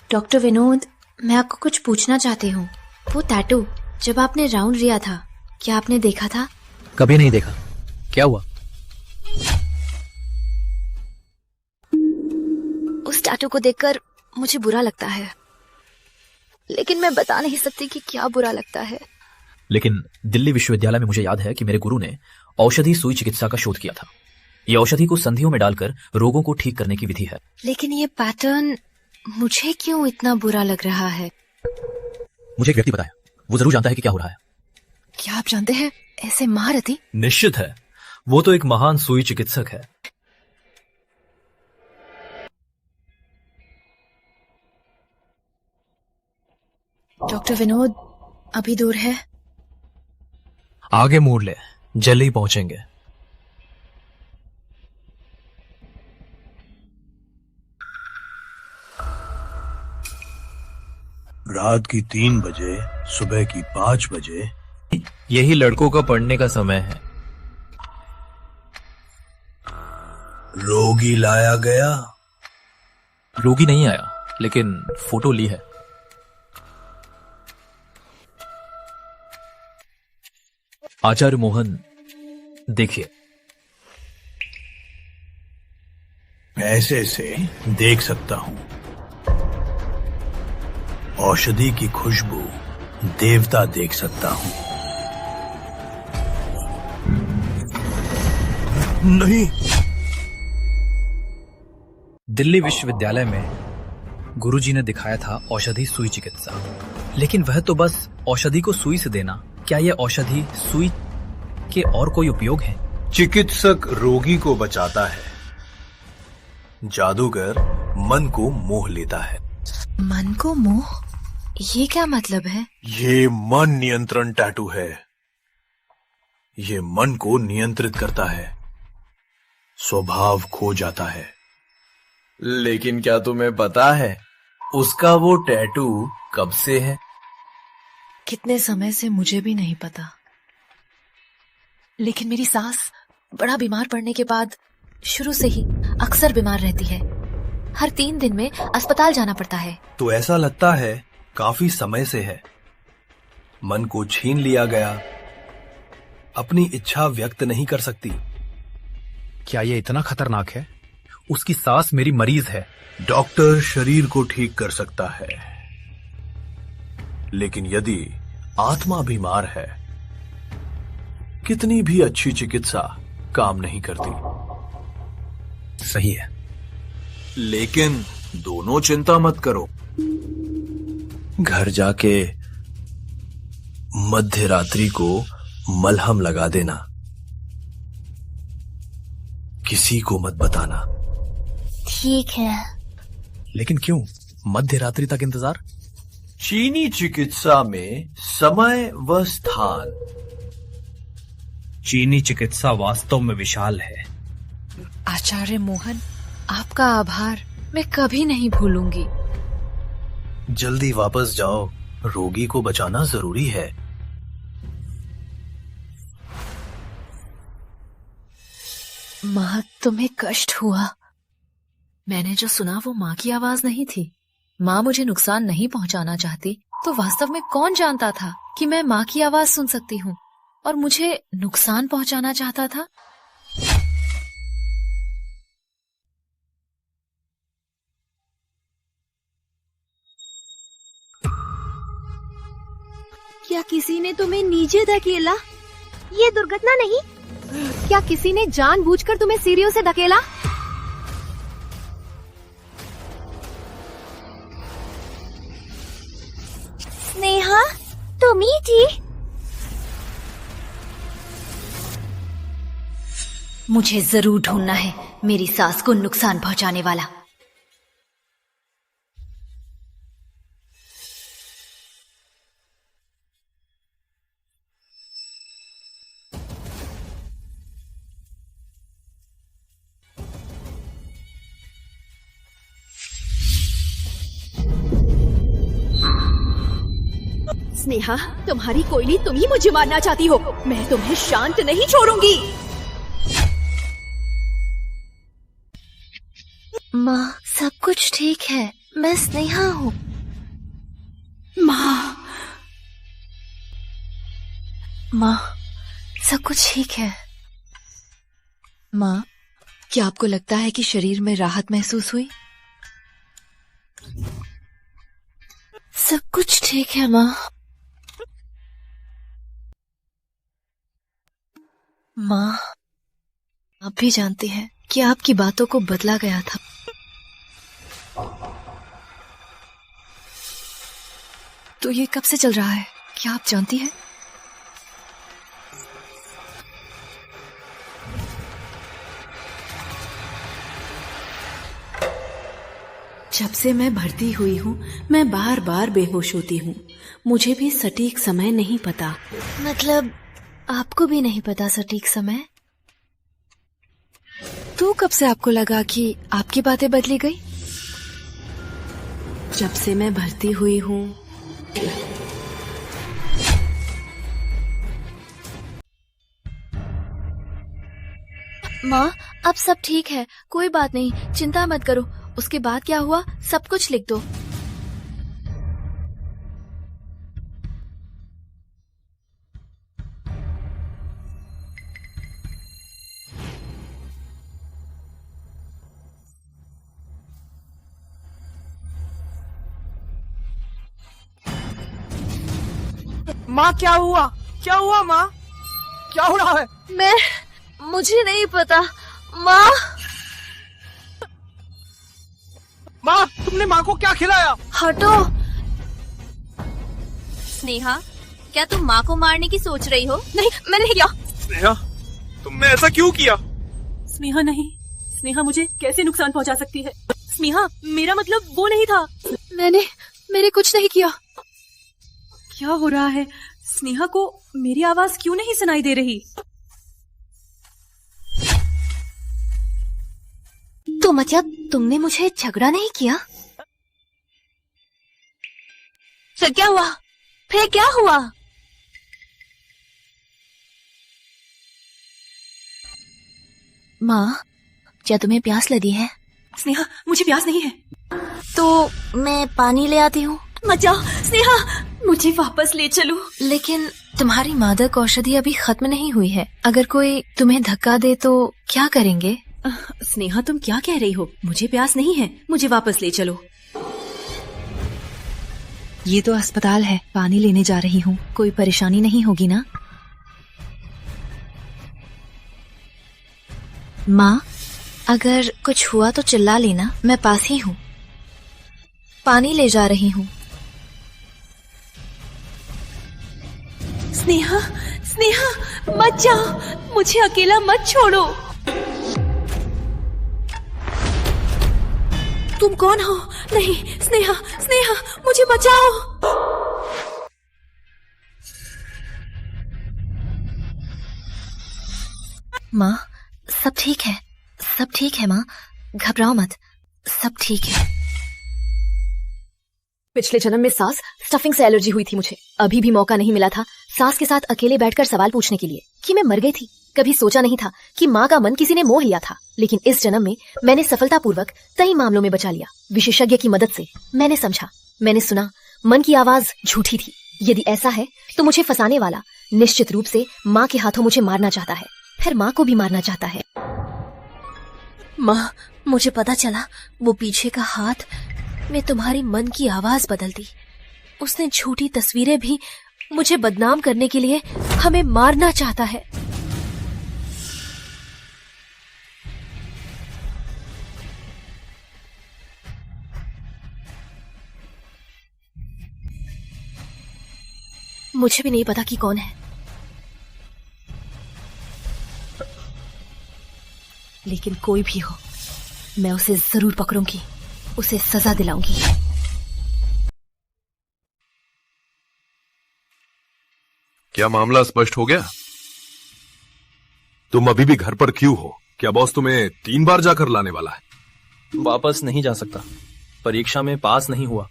डॉक्टर विनोद, मैं आपको कुछ पूछना चाहती हूँ। वो टैटू जब आपने राउंड लिया था, क्या आपने देखा था? कभी नहीं देखा। क्या हुआ? उस टैटू को देखकर मुझे बुरा लगता है, लेकिन मैं बता नहीं सकती कि क्या बुरा लगता है। लेकिन दिल्ली विश्वविद्यालय में मुझे याद है कि मेरे गुरु ने औषधि सुई चिकित्सा का शोध किया था। ये औषधि को संधियों में डालकर रोगों को ठीक करने की विधि है। लेकिन ये पैटर्न मुझे क्यों इतना बुरा लग रहा है? मुझे एक व्यक्ति बताया, वो जरूर जानता है कि क्या हो रहा है। क्या आप जानते हैं ऐसे महारथी? निश्चित है, वो तो एक महान सुई चिकित्सक है। डॉक्टर विनोद अभी दूर है? आगे मोड़ ले, जल्दी ही पहुंचेंगे। रात की 3 बजे, सुबह की 5 बजे। यही लड़कों का पढ़ने का समय है। रोगी लाया गया? रोगी नहीं आया, लेकिन फोटो ली है। आचार्य मोहन, देखिए। ऐसे से देख सकता हूं। औषधि की खुशबू देवता देख सकता हूं। नहीं। दिल्ली विश्वविद्यालय में गुरुजी ने दिखाया था औषधि सुई चिकित्सा, लेकिन वह तो बस औषधि को सुई से देना। क्या यह औषधि सुई के और कोई उपयोग है? चिकित्सक रोगी को बचाता है, जादूगर मन को मोह लेता है। मन को मोह? ये क्या मतलब है? ये मन नियंत्रण टैटू है। ये मन को नियंत्रित करता है, स्वभाव खो जाता है। लेकिन क्या तुम्हें पता है उसका वो टैटू कब से है? कितने समय से मुझे भी नहीं पता, लेकिन मेरी सास बड़ा बीमार पड़ने के बाद शुरू से ही अक्सर बीमार रहती है। हर 3 दिन में अस्पताल जाना पड़ता है। तो ऐसा लगता है काफी समय से है। मन को छीन लिया गया, अपनी इच्छा व्यक्त नहीं कर सकती। क्या ये इतना खतरनाक है? उसकी सास मेरी मरीज है। डॉक्टर शरीर को ठीक कर सकता है, लेकिन यदि आत्मा बीमार है, कितनी भी अच्छी चिकित्सा काम नहीं करती। सही है, लेकिन दोनों चिंता मत करो। घर जाके मध्य रात्रि को मलहम लगा देना, किसी को मत बताना। ठीक है। लेकिन क्यों मध्य रात्रि तक इंतजार? चीनी चिकित्सा में समय व स्थान। चीनी चिकित्सा वास्तव में विशाल है। आचार्य मोहन, आपका आभार मैं कभी नहीं भूलूंगी। जल्दी वापस जाओ, रोगी को बचाना जरूरी है। माँ, तुम्हें कष्ट हुआ? मैंने जो सुना वो माँ की आवाज नहीं थी। माँ मुझे नुकसान नहीं पहुंचाना चाहती, तो वास्तव में कौन जानता था कि मैं माँ की आवाज सुन सकती हूँ और मुझे नुकसान पहुंचाना चाहता था। क्या किसी ने तुम्हें नीचे धकेला? ये दुर्घटना नहीं। क्या किसी ने जानबूझकर तुम्हें सीढ़ियों से धकेला? स्नेहा, तुम ही थी? मुझे जरूर ढूंढना है मेरी सास को नुकसान पहुंचाने वाला। स्नेहा, तुम्हारी कोयली तुम ही मुझे मारना चाहती हो। मैं तुम्हें शांत नहीं छोड़ूंगी। माँ, सब कुछ ठीक है, मैं स्नेहा हूँ। माँ, माँ, सब कुछ ठीक है। माँ, क्या आपको लगता है कि शरीर में राहत महसूस हुई? सब कुछ ठीक है माँ। माँ, आप भी जानती हैं कि आपकी बातों को बदला गया था। तो ये कब से चल रहा है, क्या आप जानती हैं? जब से मैं भर्ती हुई हूँ मैं बार बार बेहोश होती हूँ। मुझे भी सटीक समय नहीं पता। मतलब आपको भी नहीं पता सटीक समय? तो कब से आपको लगा कि आपकी बातें बदली गई? जब से मैं भर्ती हुई हूँ। माँ, अब सब ठीक है, कोई बात नहीं, चिंता मत करो। उसके बाद क्या हुआ सब कुछ लिख दो। माँ क्या हुआ? क्या हुआ माँ? क्या हो रहा है? मुझे नहीं पता माँ। माँ, तुमने माँ को क्या खिलाया? हटो। स्नेहा, क्या तुम माँ को मारने की सोच रही हो? नहीं, मैंने नहीं किया। स्नेहा, तुमने ऐसा क्यों किया? स्नेहा नहीं, स्नेहा मुझे कैसे नुकसान पहुंचा सकती है? स्नेहा, मेरा मतलब वो नहीं था। मैंने कुछ नहीं किया। क्या हो रहा है? स्नेहा को मेरी आवाज क्यों नहीं सुनाई दे रही? तो मतलब तुमने मुझे झगड़ा नहीं किया? फिर क्या हुआ? फिर क्या हुआ? माँ, क्या तुम्हें प्यास लगी है? स्नेहा, मुझे प्यास नहीं है। तो मैं पानी ले आती हूँ। मत जाओ स्नेहा, मुझे वापस ले चलो। लेकिन तुम्हारी मादक औषधि अभी खत्म नहीं हुई है। अगर कोई तुम्हें धक्का दे तो क्या करेंगे? स्नेहा, तुम क्या कह रही हो? मुझे प्यास नहीं है, मुझे वापस ले चलो। ये तो अस्पताल है, पानी लेने जा रही हूँ, कोई परेशानी नहीं होगी ना? माँ, अगर कुछ हुआ तो चिल्ला लेना, मैं पास ही हूँ। पानी ले जा रही हूँ। स्नेहा, स्नेहा, मत जाओ, मुझे अकेला मत छोड़ो। तुम कौन हो? नहीं, स्नेहा, स्नेहा, मुझे बचाओ। माँ, सब ठीक है, सब ठीक है माँ, घबराओ मत, सब ठीक है। पिछले जन्म में सास स्टफिंग से एलर्जी हुई थी मुझे। अभी भी मौका नहीं मिला था सास के साथ अकेले बैठकर सवाल पूछने के लिए कि मैं मर गई थी। कभी सोचा नहीं था कि माँ का मन किसी ने मोह लिया था, लेकिन इस जन्म में मैंने सफलतापूर्वक कई मामलों में बचा लिया। विशेषज्ञ की मदद से मैंने समझा, मैंने सुना, मन की आवाज झूठी थी। यदि ऐसा है तो मुझे फंसाने वाला निश्चित रूप से माँ के हाथों मुझे मारना चाहता है, फिर माँ को भी मारना चाहता है। माँ, मुझे पता चला वो पीछे का हाथ में तुम्हारी मन की आवाज बदल दी। उसने झूठी तस्वीरें भी मुझे बदनाम करने के लिए हमें मारना चाहता है। मुझे भी नहीं पता कि कौन है, लेकिन कोई भी हो, मैं उसे जरूर पकड़ूंगी, उसे सजा दिलाऊंगी। क्या मामला स्पष्ट हो गया? तुम अभी भी घर पर क्यों हो? क्या बॉस तुम्हें 3 बार जाकर लाने वाला है? वापस नहीं जा सकता, परीक्षा में पास नहीं हुआ।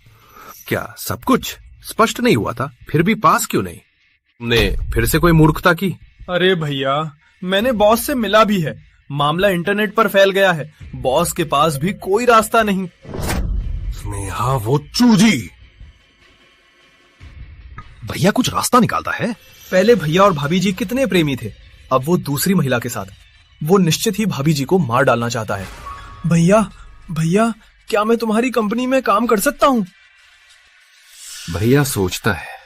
क्या सब कुछ स्पष्ट नहीं हुआ था? फिर भी पास क्यों नहीं? तुमने फिर से कोई मूर्खता की? अरे भैया, मैंने बॉस से मिला भी है, मामला इंटरनेट पर फैल गया है, बॉस के पास भी कोई रास्ता नहीं। स्नेहा, वो चूजी भैया कुछ रास्ता निकालता है। पहले भैया और भाभी जी कितने प्रेमी थे, अब वो दूसरी महिला के साथ। वो निश्चित ही भाभी जी को मार डालना चाहता है। भैया, भैया क्या मैं तुम्हारी कंपनी में काम कर सकता हूँ? भैया सोचता है।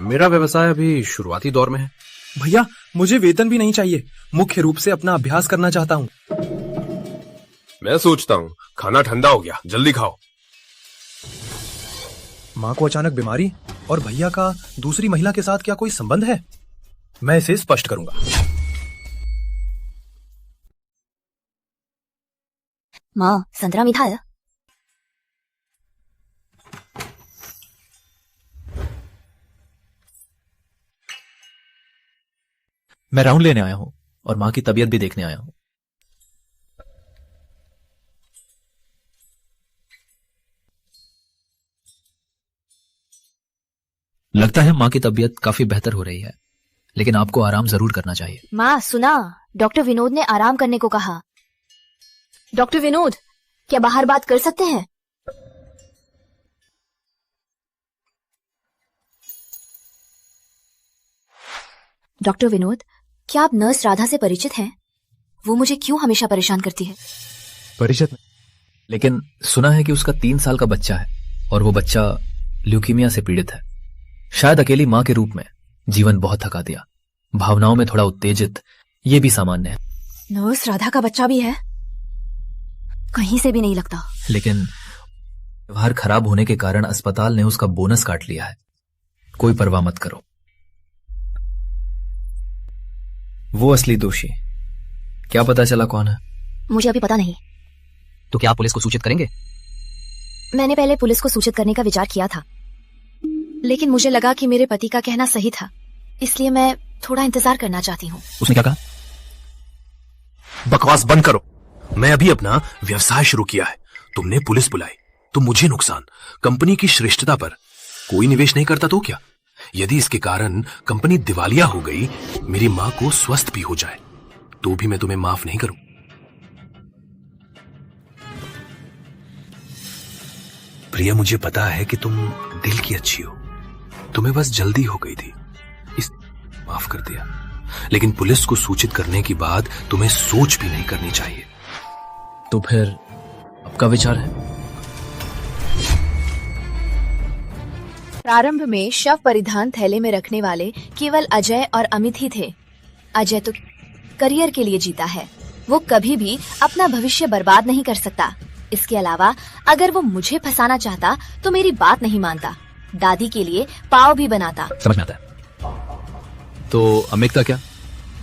मेरा व्यवसाय अभी शुरुआती दौर में है। भैया मुझे वेतन भी नहीं चाहिए, मुख्य रूप से अपना अभ्यास करना चाहता हूँ। मैं सोचता हूँ खाना ठंडा हो गया, जल्दी खाओ। माँ को अचानक बीमारी और भैया का दूसरी महिला के साथ क्या कोई संबंध है? मैं इसे स्पष्ट करूंगा। माँ, संतरा मीठा है? मैं राउंड लेने आया हूं और मां की तबीयत भी देखने आया हूं। लगता है मां की तबीयत काफी बेहतर हो रही है, लेकिन आपको आराम जरूर करना चाहिए। माँ सुना, डॉक्टर विनोद ने आराम करने को कहा। डॉक्टर विनोद, क्या बाहर बात कर सकते हैं? डॉक्टर विनोद, क्या आप नर्स राधा से परिचित हैं? वो मुझे क्यों हमेशा परेशान करती है? परिचित नहीं, लेकिन सुना है कि उसका 3 साल का बच्चा है और वो बच्चा ल्यूकीमिया से पीड़ित है। शायद अकेली मां के रूप में जीवन बहुत थका दिया, भावनाओं में थोड़ा उत्तेजित, ये भी सामान्य है। नर्स राधा का बच्चा भी है? कहीं से भी नहीं लगता। लेकिन व्यवहार खराब होने के कारण अस्पताल ने उसका बोनस काट लिया है। कोई परवाह मत करो, वो असली दोषी। क्या पता चला कौन है? मुझे अभी पता नहीं। तो क्या आप पुलिस को सूचित करेंगे? मैंने पहले पुलिस को सूचित करने का विचार किया था, लेकिन मुझे लगा कि मेरे पति का कहना सही था, इसलिए मैं थोड़ा इंतजार करना चाहती हूँ। उसने क्या कहा? बकवास बंद करो। मैं अभी अपना व्यवसाय शुरू किया है, तुमने पुलिस बुलाई तो मुझे नुकसान, कंपनी की श्रेष्ठता पर कोई निवेश नहीं करता तो क्या? यदि इसके कारण कंपनी दिवालिया हो गई, मेरी मां को स्वस्थ भी हो जाए, तो भी मैं तुम्हें माफ नहीं करूं। प्रिया, मुझे पता है कि तुम दिल की अच्छी हो, तुम्हें बस जल्दी हो गई थी, इस माफ कर दिया, लेकिन पुलिस को सूचित करने के बाद तुम्हें सोच भी नहीं करनी चाहिए। तो फिर आपका विचार है? प्रारंभ में शव परिधान थैले में रखने वाले केवल अजय और अमित ही थे। अजय तो करियर के लिए जीता है, वो कभी भी अपना भविष्य बर्बाद नहीं कर सकता। इसके अलावा अगर वो मुझे फंसाना चाहता तो मेरी बात नहीं मानता, दादी के लिए पाव भी बनाता। समझ में आता है। तो अमित का क्या?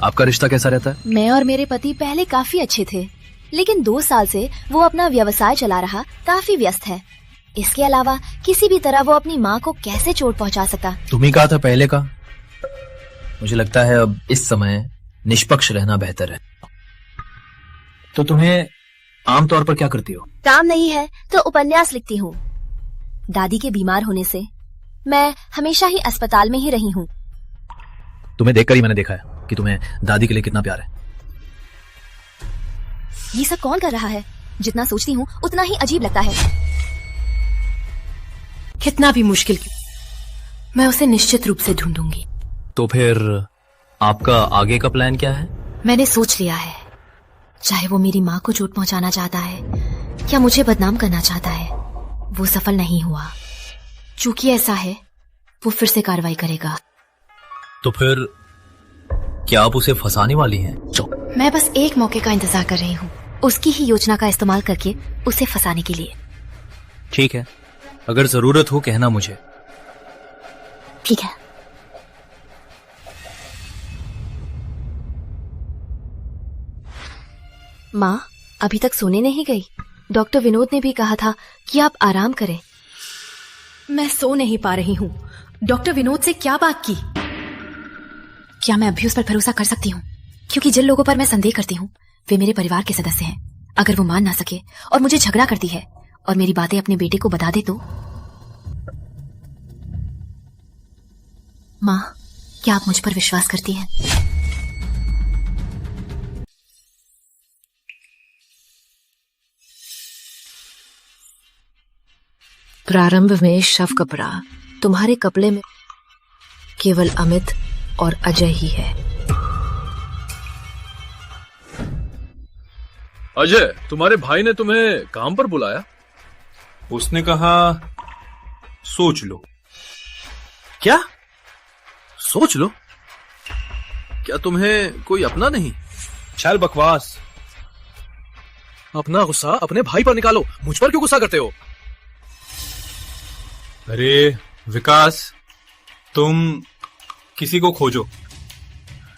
आपका रिश्ता कैसा रहता है? मैं और मेरे पति पहले काफी अच्छे थे, लेकिन 2 साल से वो अपना व्यवसाय चला रहा काफी व्यस्त है। इसके अलावा किसी भी तरह वो अपनी माँ को कैसे चोट पहुँचा सकता? तुम ही कहा था पहले का। मुझे लगता है अब इस समय निष्पक्ष रहना बेहतर है। तो तुम्हें आमतौर पर क्या करती हो? काम नहीं है तो उपन्यास लिखती हूँ। दादी के बीमार होने से मैं हमेशा ही अस्पताल में ही रही हूँ। तुम्हें देखकर ही मैंने देखा है कि तुम्हें दादी के लिए कितना प्यार है। ये सब कौन कर रहा है? जितना सोचती हूँ उतना ही अजीब लगता है। कितना भी मुश्किल क्यों, मैं उसे निश्चित रूप से ढूंढूंगी। तो फिर आपका आगे का प्लान क्या है? मैंने सोच लिया है, चाहे वो मेरी माँ को चोट पहुंचाना चाहता है या मुझे बदनाम करना चाहता है, वो सफल नहीं हुआ। चूंकि ऐसा है, वो फिर से कार्रवाई करेगा। तो फिर क्या आप उसे फंसाने वाली हैं? मैं बस एक मौके का इंतजार कर रही हूँ, उसकी ही योजना का इस्तेमाल करके उसे फंसाने के लिए। ठीक है, अगर जरूरत हो कहना मुझे। ठीक है। माँ अभी तक सोने नहीं गई। डॉक्टर विनोद ने भी कहा था कि आप आराम करें। मैं सो नहीं पा रही हूँ। डॉक्टर विनोद से क्या बात की? क्या मैं अभी उस पर भरोसा कर सकती हूँ? क्योंकि जिन लोगों पर मैं संदेह करती हूँ वे मेरे परिवार के सदस्य हैं। अगर वो मान ना सके और मुझे झगड़ा करती है और मेरी बातें अपने बेटे को बता दे तो? माँ, क्या आप मुझ पर विश्वास करती हैं? प्रारंभ में शव कपड़ा, तुम्हारे कपड़े में केवल अमित और अजय ही है। अजय, तुम्हारे भाई ने तुम्हें काम पर बुलाया? उसने कहा सोच लो। क्या? सोच लो? क्या तुम्हें कोई अपना नहीं? चल बकवास। अपना गुस्सा अपने भाई पर निकालो, मुझ पर क्यों गुस्सा करते हो? अरे विकास, तुम किसी को खोजो।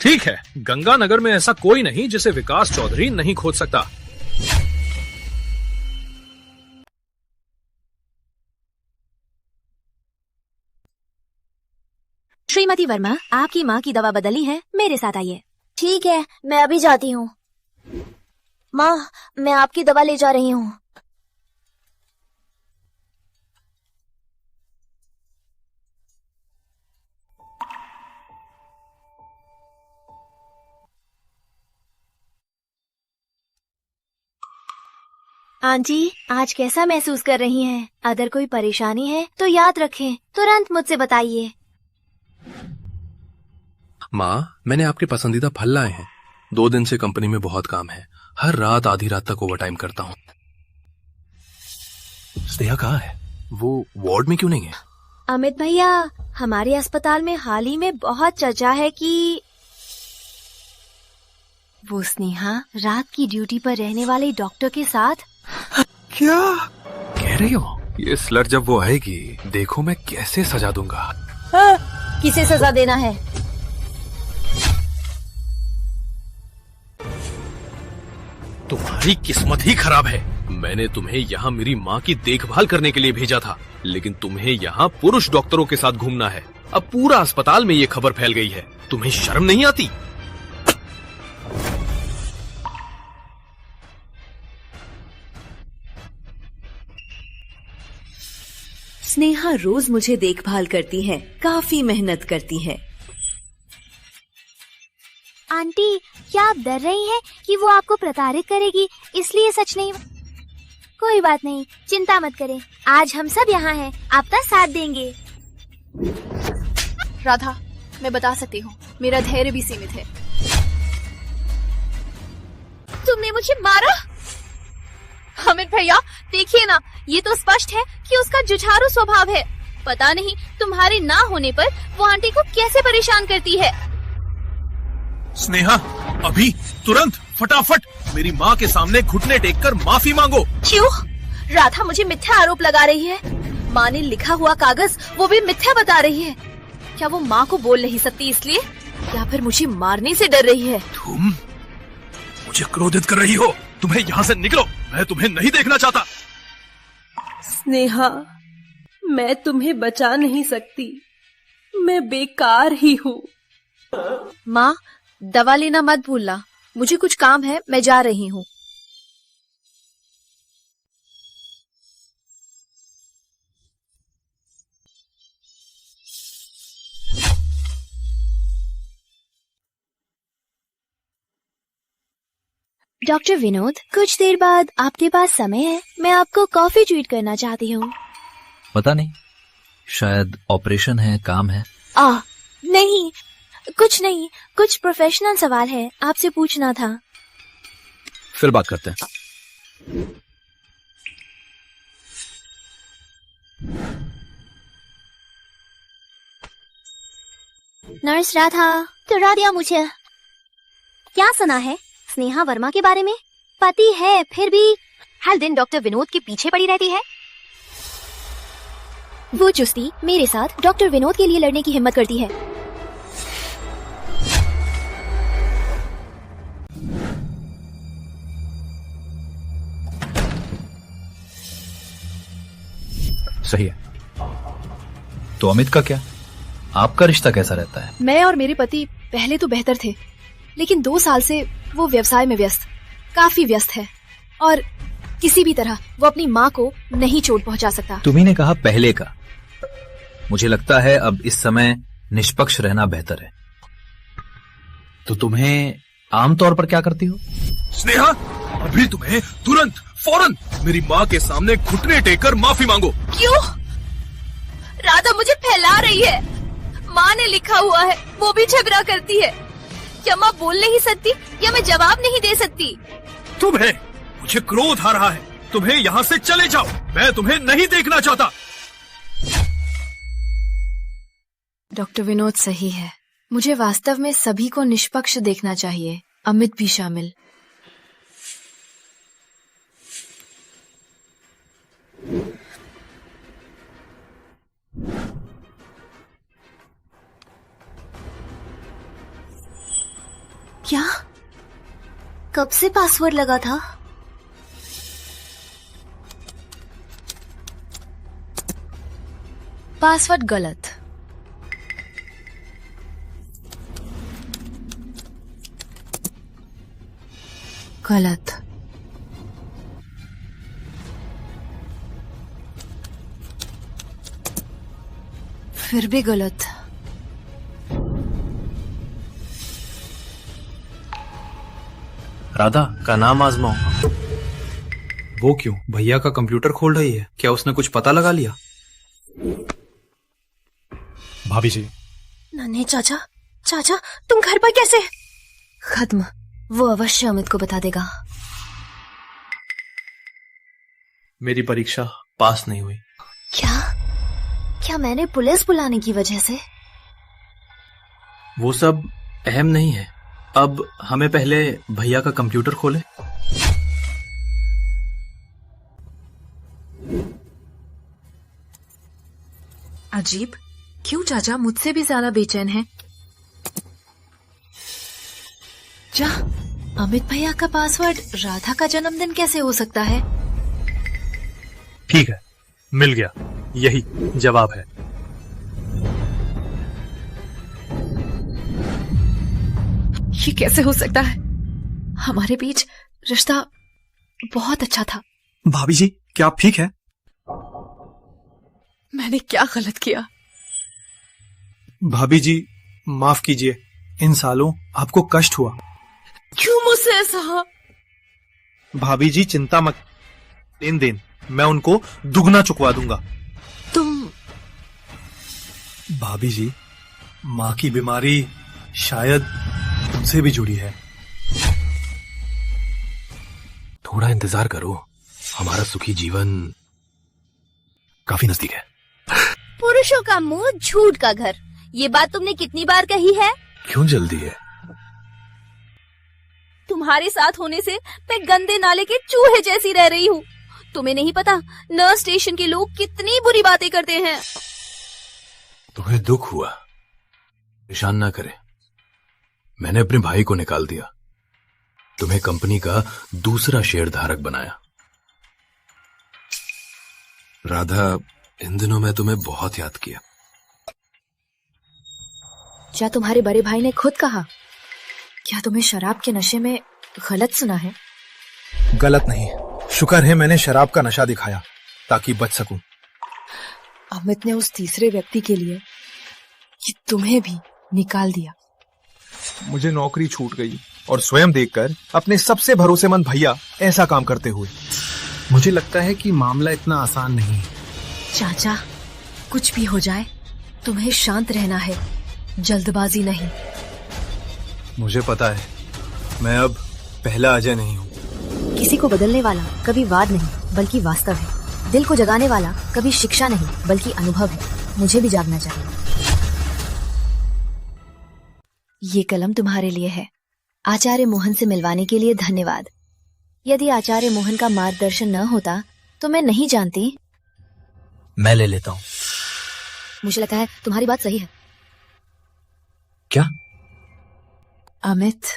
ठीक है, गंगानगर में ऐसा कोई नहीं जिसे विकास चौधरी नहीं खोज सकता। श्रीमती वर्मा, आपकी माँ की दवा बदली है, मेरे साथ आइए। ठीक है, मैं अभी जाती हूँ। माँ, मैं आपकी दवा ले जा रही हूँ। आंटी, आज कैसा महसूस कर रही हैं? अगर कोई परेशानी है तो याद रखें, तुरंत मुझसे बताइए। माँ, मैंने आपके पसंदीदा फल लाए हैं। 2 दिन से कंपनी में बहुत काम है, हर रात आधी रात तक ओवरटाइम करता हूँ। स्नेहा कहाँ है? वो वार्ड में क्यों नहीं है? अमित भैया, हमारे अस्पताल में हाल ही में बहुत चर्चा है कि वो स्नेहा रात की ड्यूटी पर रहने वाले डॉक्टर के साथ। क्या कह रही हो? ये स्लर जब वो आएगी, देखो मैं कैसे सजा दूंगा। किसे सजा देना है? तुम्हारी किस्मत ही खराब है। मैंने तुम्हें यहाँ मेरी माँ की देखभाल करने के लिए भेजा था, लेकिन तुम्हें यहाँ पुरुष डॉक्टरों के साथ घूमना है। अब पूरा अस्पताल में ये खबर फैल गई है। तुम्हें शर्म नहीं आती? स्नेहा रोज मुझे देखभाल करती है, काफी मेहनत करती है। आंटी, क्या आप डर रही हैं कि वो आपको प्रताड़ित करेगी, इसलिए सच नहीं? कोई बात नहीं, चिंता मत करें, आज हम सब यहाँ हैं, आपका साथ देंगे। राधा, मैं बता सकती हूँ, मेरा धैर्य भी सीमित है। तुमने मुझे मारा? अमित भैया, देखिए ना, ये तो स्पष्ट है कि उसका जुझारू स्वभाव है। पता नहीं तुम्हारे ना होने पर वो आंटी को कैसे परेशान करती है। स्नेहा, अभी तुरंत फटाफट मेरी माँ के सामने घुटने टेककर माफी मांगो। क्यों? राधा मुझे मिथ्या आरोप लगा रही है। माँ ने लिखा हुआ कागज वो भी मिथ्या बता रही है। क्या वो माँ को बोल नहीं सकती इसलिए, या फिर मुझे मारने से डर रही है? तुम मुझे क्रोधित कर रही हो। तुम्हें यहाँ से निकलो, मैं तुम्हें नहीं देखना चाहता। स्नेहा, मैं तुम्हें बचा नहीं सकती, मैं बेकार ही हूँ। माँ, दवा लेना मत भूलना। मुझे कुछ काम है, मैं जा रही हूँ। डॉक्टर विनोद, कुछ देर बाद आपके पास समय है? मैं आपको कॉफी ट्रीट करना चाहती हूँ। पता नहीं, शायद ऑपरेशन है, काम है। नहीं, कुछ नहीं, कुछ प्रोफेशनल सवाल है, आपसे पूछना था। फिर बात करते हैं। नर्स राधा, डरा दिया मुझे। क्या सुना है स्नेहा वर्मा के बारे में? पति है, फिर भी हर दिन डॉक्टर विनोद के पीछे पड़ी रहती है। वो चुस्ती मेरे साथ डॉक्टर विनोद के लिए लड़ने की हिम्मत करती है। सही है। तो अमित का क्या? आपका रिश्ता कैसा रहता है? मैं और मेरे पति पहले तो बेहतर थे, लेकिन 2 साल से वो व्यवसाय में व्यस्त, काफी व्यस्त है, और किसी भी तरह वो अपनी माँ को नहीं चोट पहुंचा सकता। तुम्ही ने कहा पहले का। मुझे लगता है अब इस समय निष्पक्ष रहना बेहतर है। तो तुम्हें आमतौर पर क्या करती हो? स्नेहा, अभी तुम्हें तुरंत फौरन मेरी माँ के सामने घुटने टेककर माफी मांगो। क्यों? राधा मुझे फैला रही है। माँ ने लिखा हुआ है, वो भी झगड़ा करती है। क्या माँ बोल नहीं सकती, या मैं जवाब नहीं दे सकती? तुम्हें मुझे क्रोध आ रहा है। तुम्हें यहाँ से चले जाओ, मैं तुम्हें नहीं देखना चाहता। डॉक्टर विनोद सही है, मुझे वास्तव में सभी को निष्पक्ष देखना चाहिए, अमित भी शामिल। क्या? कब से पासवर्ड लगा था? पासवर्ड गलत। गलत। फिर भी गलत। राधा का नाम आजमाओ। वो क्यों? भैया का कंप्यूटर खोल रही है, क्या उसने कुछ पता लगा लिया? भाभी जी। नन्हे चाचा, चाचा तुम घर पर कैसे? खत्म, वो अवश्य अमित को बता देगा। मेरी परीक्षा पास नहीं हुई। क्या? क्या मैंने पुलिस बुलाने की वजह से? वो सब अहम नहीं है, अब हमें पहले भैया का कंप्यूटर खोले। अजीब, क्यों चाचा मुझसे भी ज्यादा बेचैन है? जा, अमित भैया का पासवर्ड राधा का जन्मदिन कैसे हो सकता है? ठीक है, मिल गया, यही जवाब है। ये कैसे हो सकता है? हमारे बीच रिश्ता बहुत अच्छा था। भाभी जी, क्या आप ठीक है? मैंने क्या गलत किया? भाभी जी माफ कीजिए, इन सालों आपको कष्ट हुआ। क्यों मुझसे ऐसा? भाभी जी चिंता मत, लेन मैं उनको दुगना चुकवा दूंगा। तुम? भाभी जी, माँ की बीमारी शायद तुमसे भी जुड़ी है। थोड़ा इंतजार करो, हमारा सुखी जीवन काफी नजदीक है। पुरुषों का मुंह झूठ का घर, ये बात तुमने कितनी बार कही है? क्यों जल्दी है? तुम्हारे साथ होने से मैं गंदे नाले के चूहे जैसी रह रही हूँ। तुम्हें नहीं पता नर्स स्टेशन के लोग कितनी बुरी बातें करते हैं। तुम्हें दुख हुआ? परेशान ना करे, मैंने अपने भाई को निकाल दिया, तुम्हें कंपनी का दूसरा शेयर धारक बनाया। राधा, इन दिनों मैं तुम्हें बहुत याद किया। क्या तुम्हारे बड़े भाई ने खुद कहा? क्या तुम्हें शराब के नशे में गलत सुना है? गलत नहीं, शुक्र है मैंने शराब का नशा दिखाया ताकि बच सकूं। अमित ने उस तीसरे व्यक्ति के लिए कि तुम्हें भी निकाल दिया। मुझे नौकरी छूट गई और स्वयं देखकर अपने सबसे भरोसेमंद भैया ऐसा काम करते हुए मुझे लगता है कि मामला इतना आसान नहीं है। चाचा, कुछ भी हो जाए तुम्हें शांत रहना है, जल्दबाजी नहीं। मुझे पता है, मैं अब पहला अजय नहीं हूँ। किसी को बदलने वाला कभी वाद नहीं बल्कि वास्तव है। दिल को जगाने वाला कभी शिक्षा नहीं बल्कि अनुभव है। मुझे भी जागना चाहिए। ये कलम तुम्हारे लिए है। आचार्य मोहन से मिलवाने के लिए धन्यवाद। यदि आचार्य मोहन का मार्गदर्शन न होता तो मैं नहीं जानती। मैं ले लेता हूँ। मुझे लगता है तुम्हारी बात सही है। क्या? अमित,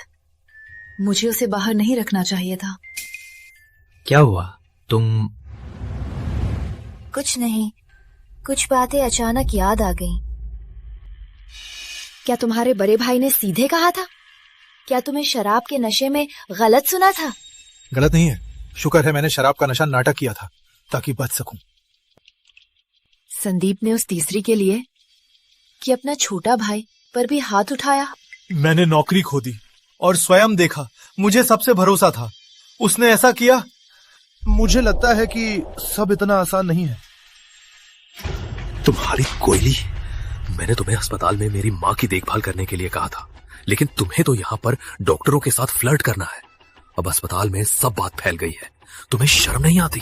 मुझे उसे बाहर नहीं रखना चाहिए था। क्या हुआ? तुम? कुछ नहीं, कुछ बातें अचानक याद आ गईं। क्या तुम्हारे बड़े भाई ने सीधे कहा था? क्या तुम्हें शराब के नशे में गलत सुना था? गलत नहीं है, शुक्र है मैंने शराब का नशा नाटक किया था ताकि बच सकूं। संदीप ने उस तीसरी के लिए कि अपना छोटा भाई पर भी हाथ उठाया। मैंने नौकरी खो दी और स्वयं देखा, मुझे सबसे भरोसा था, उसने ऐसा किया। मुझे लगता है कि सब इतना आसान नहीं है। तुम्हारी कोयली, मैंने तुम्हें अस्पताल में मेरी माँ की देखभाल करने के लिए कहा था, लेकिन तुम्हें तो यहाँ पर डॉक्टरों के साथ फ्लर्ट करना है। अब अस्पताल में सब बात फैल गई है, तुम्हें शर्म नहीं आती?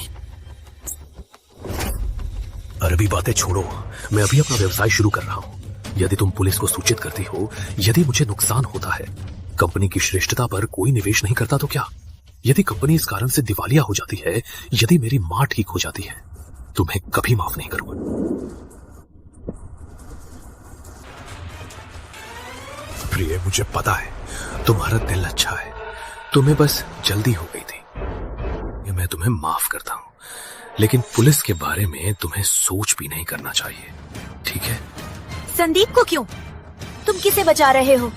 अरबी बातें छोड़ो, मैं अभी अपना व्यवसाय शुरू कर रहा हूं। यदि तुम पुलिस को सूचित करती हो, यदि मुझे नुकसान होता है, कंपनी की श्रेष्ठता पर कोई निवेश नहीं करता तो क्या? यदि कंपनी इस कारण से दिवालिया हो जाती है, यदि मेरी मां ठीक हो जाती है, तुम्हें कभी माफ नहीं करूंगा। प्रिय, मुझे पता है तुम्हारा दिल अच्छा है, तुम्हें बस जल्दी हो गई थी, मैं तुम्हें माफ करता हूं, लेकिन पुलिस के बारे में तुम्हें सोच भी नहीं करना चाहिए, ठीक है? संदीप को क्यों? तुम किसे बचा रहे हो?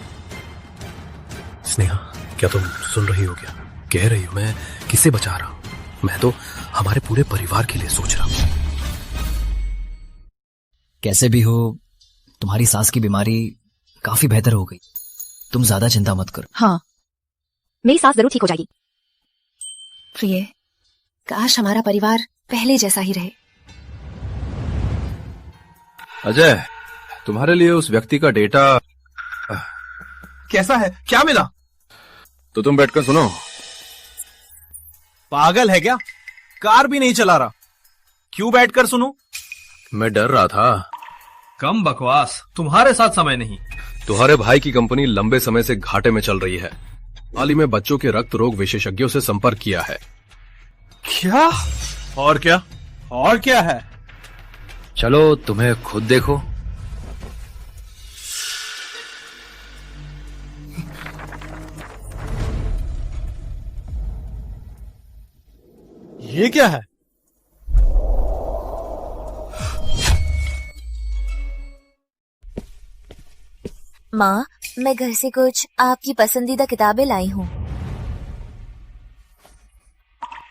स्नेहा, क्या तुम सुन रही हो? क्या कह रही हो? मैं किसे बचा रहा हूं? मैं तो हमारे पूरे परिवार के लिए सोच रहा हूं। कैसे भी हो, तुम्हारी सास की बीमारी काफी बेहतर हो गई, तुम ज्यादा चिंता मत करो। हाँ, मेरी सास जरूर ठीक हो जाएगी। प्रिय, काश हमारा परिवार पहले जैसा ही रहे। अजय, तुम्हारे लिए उस व्यक्ति का डेटा कैसा है? क्या मिला? तो तुम बैठकर सुनो। पागल है क्या? कार भी नहीं चला रहा, क्यों बैठकर सुनूं? मैं डर रहा था। कम बकवास, तुम्हारे साथ समय नहीं। तुम्हारे भाई की कंपनी लंबे समय से घाटे में चल रही है। हाल ही में बच्चों के रक्त रोग विशेषज्ञों से संपर्क किया है। क्या? और क्या? और क्या है? चलो तुम्हें खुद देखो। ये क्या है? माँ, मैं घर से कुछ आपकी पसंदीदा किताबें लाई हूँ।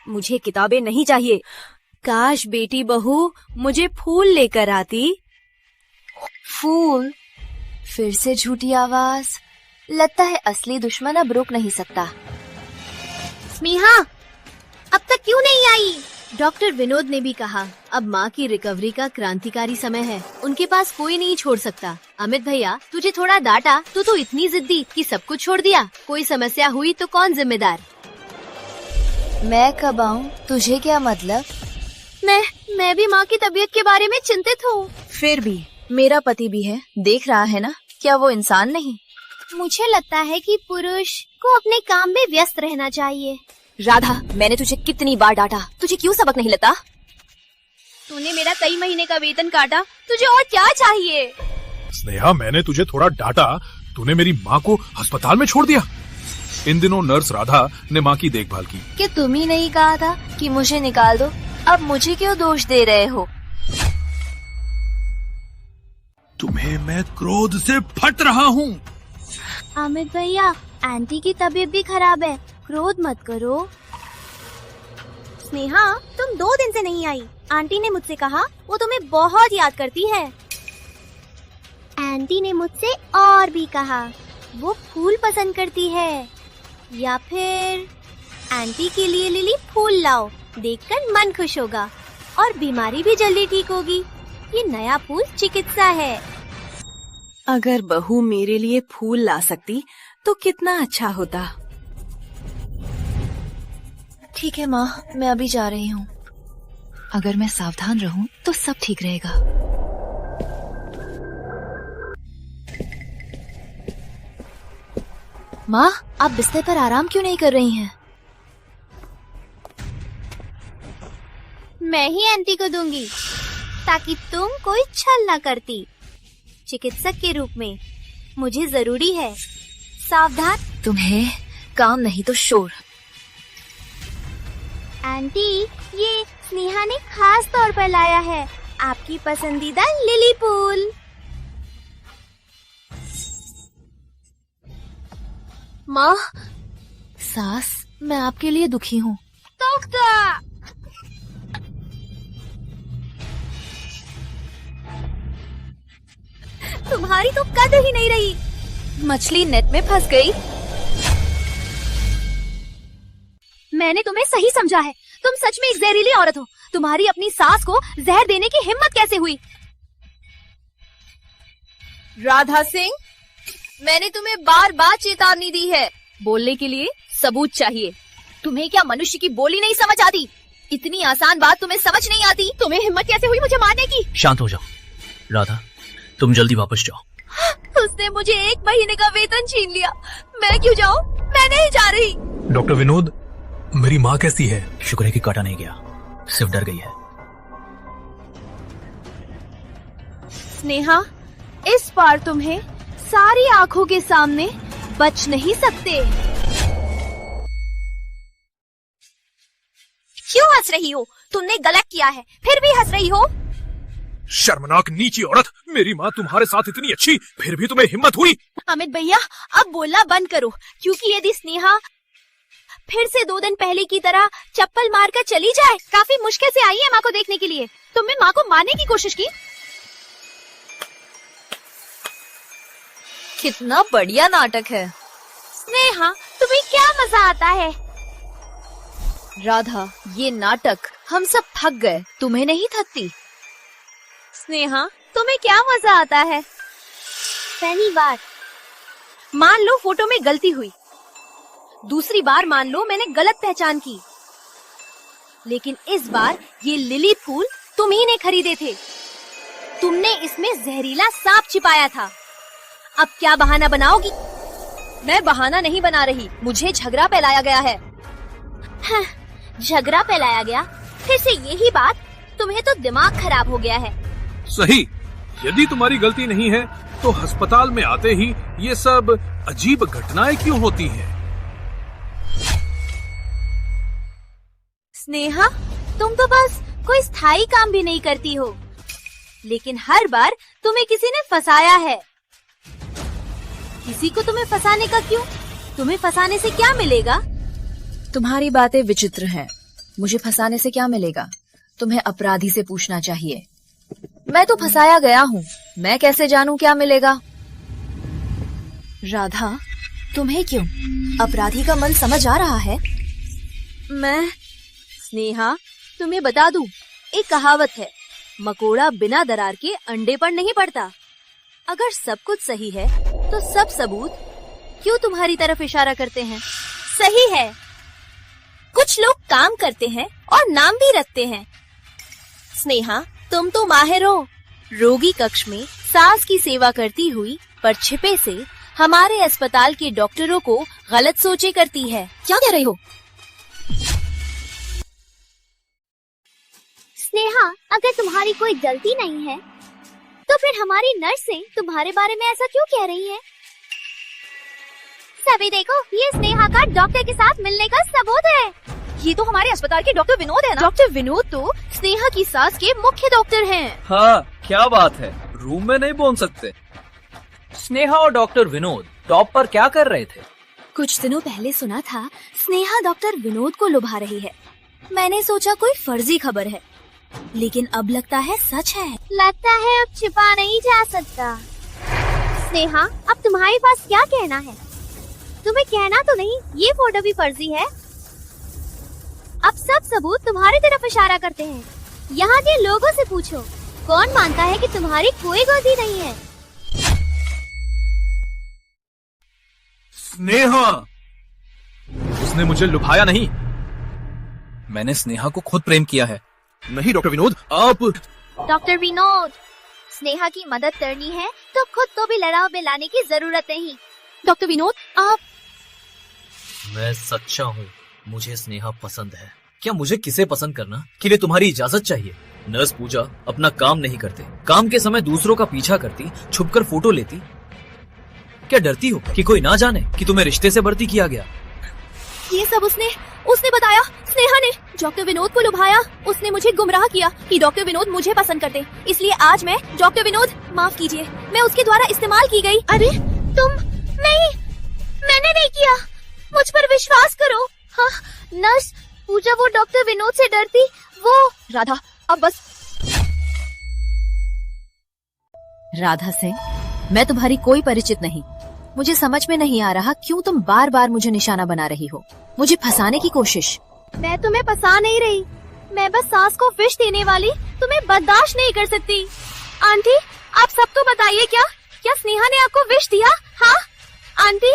मुझे किताबें नहीं चाहिए। काश बेटी बहू मुझे फूल लेकर आती। फूल? फिर से झूठी आवाज। लगता है असली दुश्मन अब रुक नहीं सकता। स्नेहा, अब तक क्यों नहीं आई? डॉक्टर विनोद ने भी कहा, अब माँ की रिकवरी का क्रांतिकारी समय है, उनके पास कोई नहीं छोड़ सकता। अमित भैया, तुझे थोड़ा डांटा तो इतनी जिद्दी कि सब कुछ छोड़ दिया। कोई समस्या हुई तो कौन जिम्मेदार? मैं कब आऊँ? तुझे क्या मतलब? मैं भी माँ की तबीयत के बारे में चिंतित हूँ। फिर भी मेरा पति भी है, देख रहा है ना, क्या वो इंसान नहीं? मुझे लगता है कि पुरुष को अपने काम में व्यस्त रहना चाहिए। राधा, मैंने तुझे कितनी बार डांटा, तुझे क्यों सबक नहीं लगता? तूने मेरा कई महीने का वेतन काटा, तुझे और क्या चाहिए? स्नेहा, मैंने तुझे थोड़ा डांटा, तूने मेरी माँ को अस्पताल में छोड़ दिया। इन दिनों नर्स राधा ने माँ की देखभाल की। क्या तुम ही नहीं कहा था कि मुझे निकाल दो? अब मुझे क्यों दोष दे रहे हो? तुम्हें मैं क्रोध से फट रहा हूँ। अमित भैया, आंटी की तबीयत भी खराब है, क्रोध मत करो। स्नेहा, तुम 2 दिन से नहीं आई। आंटी ने मुझसे कहा वो तुम्हें बहुत याद करती है। आंटी ने मुझसे और भी कहा वो फूल पसंद करती है, या फिर आंटी के लिए लिली फूल लाओ, देखकर मन खुश होगा और बीमारी भी जल्दी ठीक होगी। ये नया फूल चिकित्सा है। अगर बहू मेरे लिए फूल ला सकती तो कितना अच्छा होता। ठीक है माँ, मैं अभी जा रही हूँ। अगर मैं सावधान रहूँ तो सब ठीक रहेगा। माँ, आप बिस्तर पर आराम क्यों नहीं कर रही हैं? मैं ही आंटी को दूंगी ताकि तुम कोई छल ना करती। चिकित्सक के रूप में मुझे जरूरी है। सावधान। तुम्हें काम नहीं तो शोर। आंटी, ये स्नेहा ने खास तौर पर लाया है, आपकी पसंदीदा लिली फूल। माँ, सास, मैं आपके लिए दुखी हूँ। तुम्हारी तो कदर ही नहीं रही। मछली नेट में फंस गई। मैंने तुम्हें सही समझा है, तुम सच में एक जहरीली औरत हो। तुम्हारी अपनी सास को जहर देने की हिम्मत कैसे हुई? राधा सिंह, मैंने तुम्हें बार बार चेतावनी दी है, बोलने के लिए सबूत चाहिए। तुम्हें क्या मनुष्य की बोली नहीं समझ आती? इतनी आसान बात तुम्हें समझ नहीं आती? तुम्हें हिम्मत कैसे हुई मुझे मारने की? शांत हो जाओ राधा, तुम जल्दी वापस जाओ। उसने मुझे 1 महीने का वेतन छीन लिया। मैं क्यों जाऊं? मैं नहीं जा रही। डॉक्टर विनोद, मेरी माँ कैसी है? शुक्र है कि काटा नहीं गया, सिर्फ डर गई है। स्नेहा, इस बार तुम्हें सारी आंखों के सामने बच नहीं सकते। क्यों हंस रही हो? तुमने गलत किया है, फिर भी हंस रही हो? शर्मनाक नीची औरत, मेरी माँ तुम्हारे साथ इतनी अच्छी, फिर भी तुम्हें हिम्मत हुई? अमित भैया, अब बोलना बंद करो, क्योंकि यदि स्नेहा फिर से 2 दिन पहले की तरह चप्पल मारकर चली जाए। काफी मुश्किल से आई है माँ को देखने के लिए। तुमने माँ को मारने की कोशिश की। कितना बढ़िया नाटक है। स्नेहा, तुम्हें क्या मजा आता है? राधा, ये नाटक हम सब थक गए, तुम्हें नहीं थकती? स्नेहा, तुम्हें क्या मजा आता है? पहली बार मान लो फोटो में गलती हुई, दूसरी बार मान लो मैंने गलत पहचान की, लेकिन इस बार ये लिली फूल तुम ही ने खरीदे थे। तुमने इसमें जहरीला सांप छिपाया था। अब क्या बहाना बनाओगी? मैं बहाना नहीं बना रही, मुझे झगड़ा फैलाया गया है। हाँ, झगड़ा फैलाया गया? फिर से यही बात? तुम्हें तो दिमाग खराब हो गया है। सही, यदि तुम्हारी गलती नहीं है तो अस्पताल में आते ही ये सब अजीब घटनाएं क्यों होती हैं? स्नेहा, तुम तो बस कोई स्थायी काम भी नहीं करती हो, लेकिन हर बार तुम्हें किसी ने फंसाया है। किसी को तुम्हें फंसाने का क्यों? तुम्हें फंसाने से क्या मिलेगा? तुम्हारी बातें विचित्र हैं। मुझे फंसाने से क्या मिलेगा? तुम्हें अपराधी से पूछना चाहिए। मैं तो फंसाया गया हूँ, मैं कैसे जानूं क्या मिलेगा? राधा, तुम्हें क्यों? अपराधी का मन समझ आ रहा है? स्नेहा, तुम्हें बता दूं, एक कहावत है, मकोड़ा बिना दरार के अंडे पर नहीं पड़ता। अगर सब कुछ सही है तो सब सबूत क्यों तुम्हारी तरफ इशारा करते हैं? सही है, कुछ लोग काम करते हैं और नाम भी रखते हैं। स्नेहा, तुम तो माहिर हो। रोगी कक्ष में सास की सेवा करती हुई पर छिपे से हमारे अस्पताल के डॉक्टरों को गलत सोचे करती है। क्या कह रही हो? स्नेहा, अगर तुम्हारी कोई गलती नहीं है तो फिर हमारी नर्सें तुम्हारे बारे में ऐसा क्यों कह रही हैं? सभी देखो, ये स्नेहा का डॉक्टर के साथ मिलने का सबूत है। ये तो हमारे अस्पताल के डॉक्टर विनोद है ना? डॉक्टर विनोद तो स्नेहा की सास के मुख्य डॉक्टर हैं। हाँ, क्या बात है, रूम में नहीं बोल सकते। स्नेहा और डॉक्टर विनोद टॉप पर क्या कर रहे थे? कुछ दिनों पहले सुना था स्नेहा डॉक्टर विनोद को लुभा रही है। मैंने सोचा कोई फर्जी खबर है, लेकिन अब लगता है सच है। लगता है अब छिपा नहीं जा सकता। स्नेहा, अब तुम्हारे पास क्या कहना है? तुम्हें कहना तो नहीं ये फोटो भी फर्जी है? अब सब सबूत तुम्हारी तरफ इशारा करते हैं। यहाँ के लोगों से पूछो, कौन मानता है कि तुम्हारी कोई गलती नहीं है? स्नेहा, उसने मुझे लुभाया नहीं। मैंने स्नेहा को खुद प्रेम किया है। नहीं डॉक्टर विनोद, आप। डॉक्टर विनोद, स्नेहा की मदद करनी है तो खुद को भी लड़ाव में लाने की जरूरत नहीं। डॉक्टर विनोद, आप। मैं सच्चा हूँ, मुझे स्नेहा पसंद है। क्या मुझे किसे पसंद करना के लिए तुम्हारी इजाजत चाहिए? नर्स पूजा अपना काम नहीं करते, काम के समय दूसरों का पीछा करती, छुपकर फोटो लेती। क्या डरती हो कि कोई ना जाने कि तुम्हें रिश्ते से भर्ती किया गया? ये सब उसने बताया। स्नेहा ने डॉक्टर विनोद को लुभाया। उसने मुझे गुमराह किया कि डॉक्टर विनोद मुझे पसंद करते, इसलिए आज मैं डॉक्टर विनोद, माफ कीजिए, मैं उसके द्वारा इस्तेमाल की गई। अरे तुम नहीं, मैंने नहीं किया, मुझ पर विश्वास करो। हाँ, नर्स पूजा वो डॉक्टर विनोद से डरती। वो राधा, अब बस। राधा सिंह, मैं तुम्हारी कोई परिचित नहीं। मुझे समझ में नहीं आ रहा क्यों तुम बार बार मुझे निशाना बना रही हो, मुझे फंसाने की कोशिश। मैं तुम्हें फंसा नहीं रही, मैं बस सास को विष देने वाली तुम्हें बर्दाश्त नहीं कर सकती। आंटी, आप सबको बताइए, क्या स्नेहा ने आपको विष दिया? हाँ आंटी,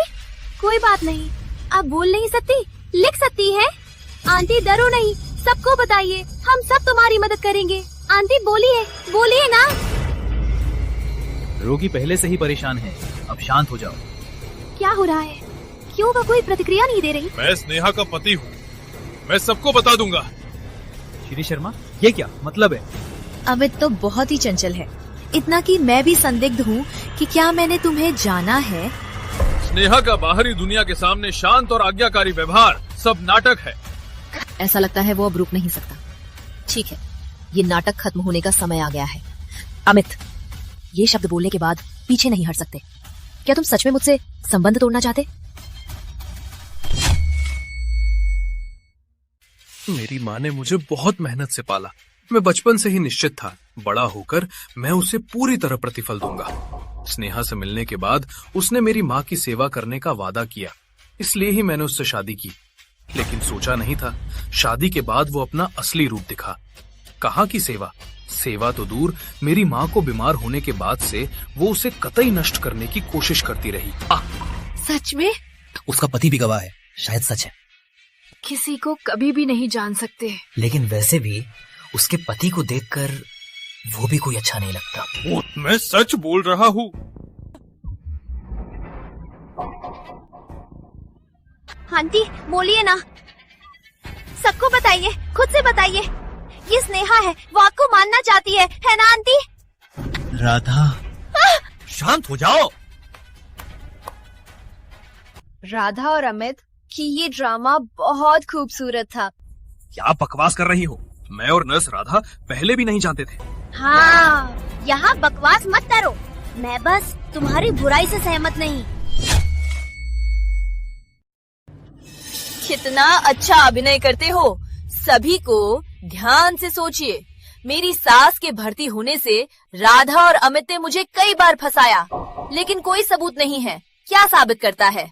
कोई बात नहीं, आप बोल नहीं सकती लिख सकती है? आंटी डरो नहीं, सबको बताइए, हम सब तुम्हारी मदद करेंगे। आंटी बोलिए, बोलिए ना। रोगी पहले से ही परेशान है, अब शांत हो जाओ। क्या हो रहा है? क्यों वह कोई प्रतिक्रिया नहीं दे रही? मैं स्नेहा का पति हूँ, मैं सबको बता दूंगा। श्री शर्मा, ये क्या मतलब है? अमित तो बहुत ही चंचल है, इतना कि मैं भी संदिग्ध हूँ कि क्या मैंने तुम्हें जाना है। स्नेहा का बाहरी दुनिया के सामने शांत और आज्ञाकारी व्यवहार सब नाटक है। ऐसा लगता है वो अब रुक नहीं सकता। ठीक है, ये नाटक खत्म होने का समय आ गया है। अमित, ये शब्द बोलने के बाद पीछे नहीं हट सकते। क्या तुम सच में मुझसे संबंध तोड़ना चाहते? मेरी माँ ने मुझे बहुत मेहनत से पाला। मैं बचपन से ही निश्चित था, बड़ा होकर मैं उसे पूरी तरह प्रतिफल दूंगा। स्नेहा से मिलने के बाद उसने मेरी माँ की सेवा करने का वादा किया, इसलिए ही मैंने उससे शादी की। लेकिन सोचा नहीं था शादी के बाद वो अपना असली रूप दिखा। कहाँ की सेवा, सेवा तो दूर, मेरी माँ को बीमार होने के बाद से वो उसे कतई नष्ट करने की कोशिश करती रही। सच में? उसका पति भी गवाह है, शायद सच है। किसी को कभी भी नहीं जान सकते। लेकिन वैसे भी उसके पति को देखकर वो भी कोई अच्छा नहीं लगता। मैं सच बोल रहा हूँ। आंटी बोलिए ना, सबको बताइए, खुद से बताइए। ये स्नेहा है, वो आपको मानना चाहती है ना आंटी? राधा, शांत हो जाओ। राधा और अमित कि ये ड्रामा बहुत खूबसूरत था। क्या बकवास कर रही हो? मैं और नर्स राधा पहले भी नहीं जानते थे। हाँ, यहाँ बकवास मत करो, मैं बस तुम्हारी बुराई से सहमत नहीं। कितना अच्छा अभिनय करते हो। सभी को ध्यान से सोचिए। मेरी सास के भर्ती होने से राधा और अमित ने मुझे कई बार फंसाया, लेकिन कोई सबूत नहीं है। क्या साबित करता है?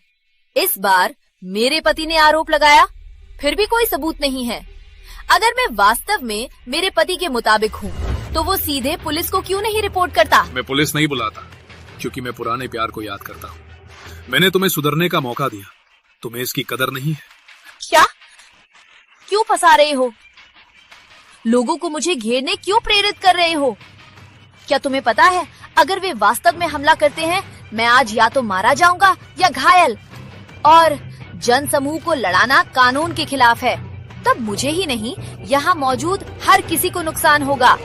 इस बार मेरे पति ने आरोप लगाया, फिर भी कोई सबूत नहीं है। अगर मैं वास्तव में मेरे पति के मुताबिक हूँ, तो वो सीधे पुलिस को क्यों नहीं रिपोर्ट करता? मैं पुलिस नहीं बुलाता, क्योंकि मैं पुराने प्यार को याद करता हूँ। मैंने तुम्हें सुधरने का मौका दिया, तुम्हें इसकी कदर नहीं है। क्या? क्यों फंसा रहे हो? लोगों को मुझे घेरने क्यों प्रेरित कर रहे हो? क्या तुम्हें पता है, अगर वे वास्तव में हमला करते हैं, मैं आज या तो मारा जाऊंगा या घायल। और जन समूह को लड़ाना कानून के खिलाफ है। तब मुझे ही नहीं, यहाँ मौजूद हर किसी को नुकसान होगा।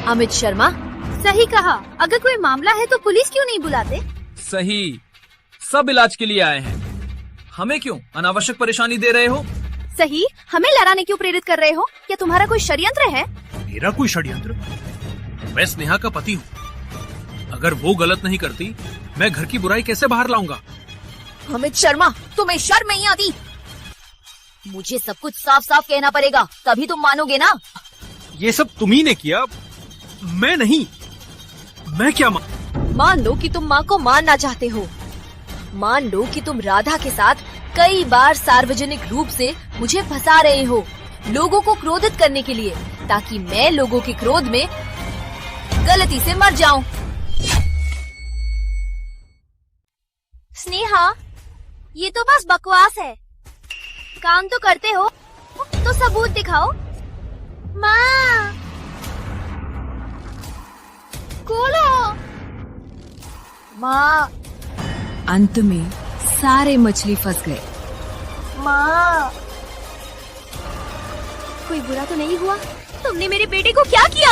अमित शर्मा, सही कहा। अगर कोई मामला है तो पुलिस क्यों नहीं बुलाते? सही, सब इलाज के लिए आए हैं। हमें क्यों अनावश्यक परेशानी दे रहे हो? सही, हमें लड़ाने क्यों प्रेरित कर रहे हो? क्या तुम्हारा कोई षड्यंत्र है? मेरा कोई षड्यंत्र? मैं स्नेहा का पति हूँ। अगर वो गलत नहीं करती, मैं घर की बुराई कैसे बाहर लाऊंगा? अमित शर्मा, तुम्हें शर्म नहीं आती? मुझे सब कुछ साफ साफ कहना पड़ेगा, तभी तुम मानोगे ना। ये सब तुम्ही ने किया, मैं नहीं। मैं क्या मान लो कि तुम माँ को मारना चाहते हो। मान लो कि तुम राधा के साथ कई बार सार्वजनिक रूप से मुझे फंसा रहे हो, लोगों को क्रोधित करने के लिए, ताकि मैं लोगों के क्रोध में गलती से मर जाऊं। स्नेहा, ये तो बस बकवास है। काम तो करते हो, तो सबूत दिखाओ। माँ, खोलो। माँ। अंत में सारे मछली फंस गए। माँ, कोई बुरा तो नहीं हुआ? तुमने मेरे बेटे को क्या किया?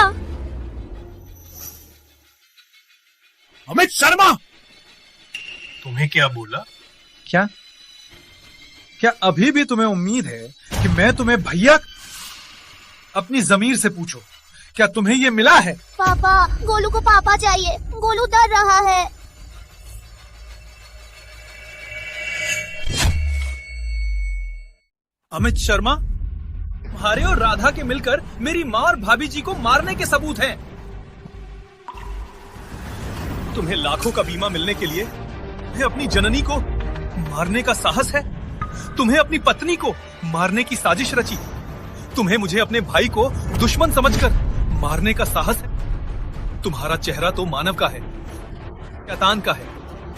अमित शर्मा, तुम्हें क्या बोला? क्या अभी भी तुम्हें उम्मीद है कि मैं तुम्हें भैया? अपनी जमीर से पूछो, क्या तुम्हें ये मिला है? पापा, गोलू को पापा चाहिए। गोलू डर रहा है। अमित शर्मा, तुम्हारे और राधा के मिलकर मेरी माँ और भाभी जी को मारने के सबूत हैं। तुम्हें लाखों का बीमा मिलने के लिए अपनी जननी को मारने का साहस है? तुम्हें अपनी पत्नी को मारने की साजिश रची? तुम्हें मुझे अपने भाई को दुश्मन समझकर मारने का साहस है? तुम्हारा चेहरा तो मानव का है, शैतान का है।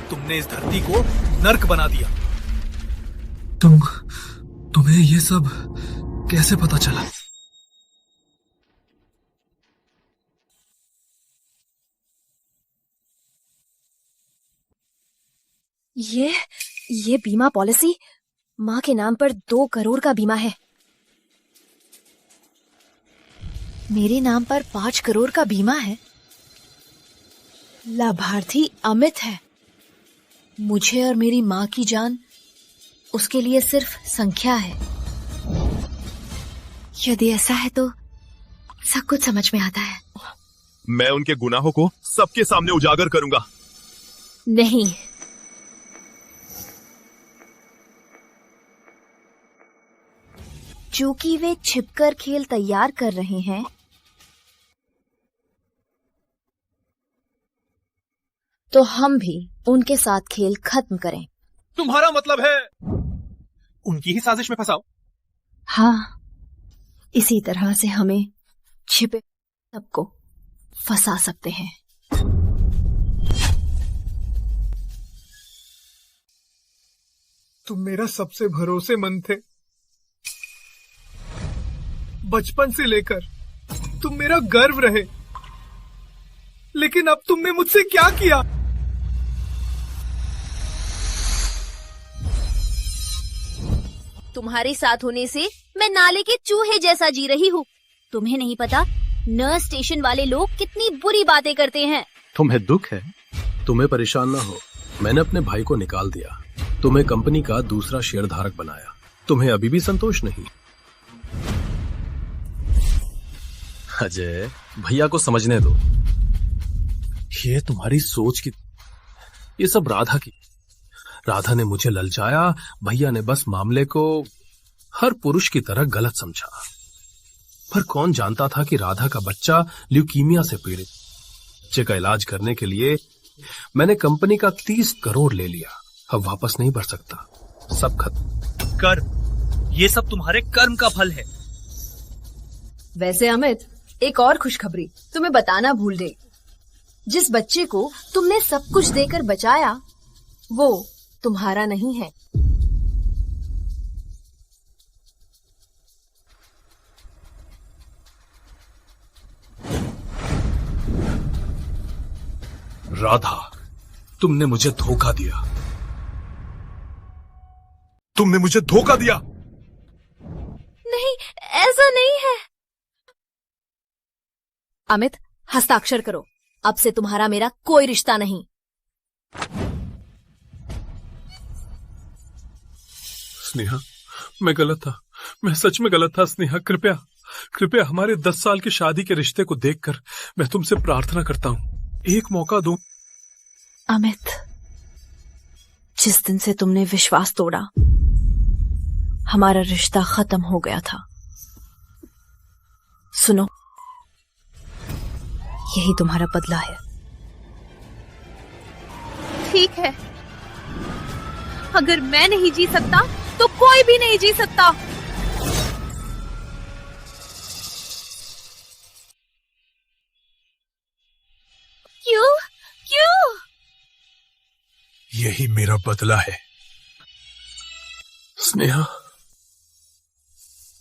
तुमने इस धरती को नर्क बना दिया। तुम्हें ये सब कैसे पता चला? ये बीमा पॉलिसी माँ के नाम पर 2 करोड़ का बीमा है। मेरे नाम पर 5 करोड़ का बीमा है। लाभार्थी अमित है। मुझे और मेरी माँ की जान उसके लिए सिर्फ संख्या है। यदि ऐसा है तो सब कुछ समझ में आता है। मैं उनके गुनाहों को सबके सामने उजागर करूंगा। नहीं, चूंकि वे छिपकर खेल तैयार कर रहे हैं, तो हम भी उनके साथ खेल खत्म करें। तुम्हारा मतलब है उनकी ही साजिश में फंसाओ? हाँ, इसी तरह से हमें छिपे सबको फंसा सकते हैं। तुम मेरा सबसे भरोसेमंद थे, बचपन से लेकर तुम मेरा गर्व रहे, लेकिन अब तुमने मुझसे क्या किया? तुम्हारे साथ होने से मैं नाले के चूहे जैसा जी रही हूँ। तुम्हें नहीं पता नर्स स्टेशन वाले लोग कितनी बुरी बातें करते हैं। तुम्हें दुख है? तुम्हें परेशान ना हो, मैंने अपने भाई को निकाल दिया, तुम्हें कंपनी का दूसरा शेयरधारक बनाया। तुम्हें अभी भी संतोष नहीं? अजय, भैया को समझने दो। ये तुम्हारी सोच की, ये सब राधा की। राधा ने मुझे ललचाया, भैया ने बस मामले को हर पुरुष की तरह गलत समझा। पर कौन जानता था कि राधा का बच्चा ल्यूकीमिया से पीड़ित। बच्चे का इलाज करने के लिए मैंने कंपनी का 30 करोड़ ले लिया। अब वापस नहीं बढ़ सकता, सब खत्म। कर्म, ये सब तुम्हारे कर्म का फल है। वैसे अमित, एक और खुशखबरी तुम्हें बताना भूल गई। जिस बच्चे को तुमने सब कुछ देकर बचाया, वो तुम्हारा नहीं है। राधा, तुमने मुझे धोखा दिया। तुमने मुझे धोखा दिया। नहीं, ऐसा नहीं है। अमित, हस्ताक्षर करो। अब से तुम्हारा मेरा कोई रिश्ता नहीं। स्नेहा, मैं गलत था। मैं सच में गलत था। स्नेहा, कृपया कृपया हमारे 10 साल की शादी के रिश्ते को देखकर मैं तुमसे प्रार्थना करता हूँ, एक मौका दो। अमित, जिस दिन से तुमने विश्वास तोड़ा, हमारा रिश्ता खत्म हो गया था। सुनो, यही तुम्हारा बदला है। ठीक है, अगर मैं नहीं जी सकता तो कोई भी नहीं जी सकता। क्यों? क्यों? यही मेरा बदला है। स्नेहा,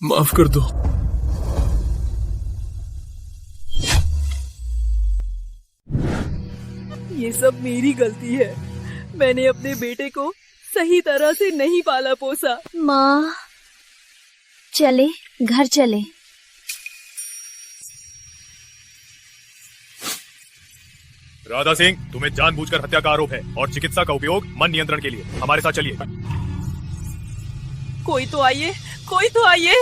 माफ कर दो। ये सब मेरी गलती है। मैंने अपने बेटे को सही तरह से नहीं पाला पोसा। माँ, चले घर चले। राधा सिंह, तुम्हें जानबूझकर हत्या का आरोप है और चिकित्सा का उपयोग मन नियंत्रण के लिए। हमारे साथ चलिए। कोई तो आइए, कोई तो आइए।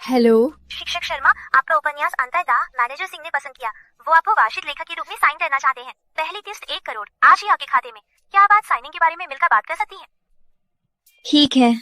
हेलो, शिक्षक शर्मा, आपका उपन्यास अंतर्दाह मैनेजर सिंह ने पसंद किया। वो आपको वार्षिक लेखक के रूप में साइन करना चाहते हैं। पहली किस्त 1 करोड़ आज ही आपके खाते में। क्या आप आज साइनिंग के बारे में मिलकर बात कर सकती हैं? ठीक है।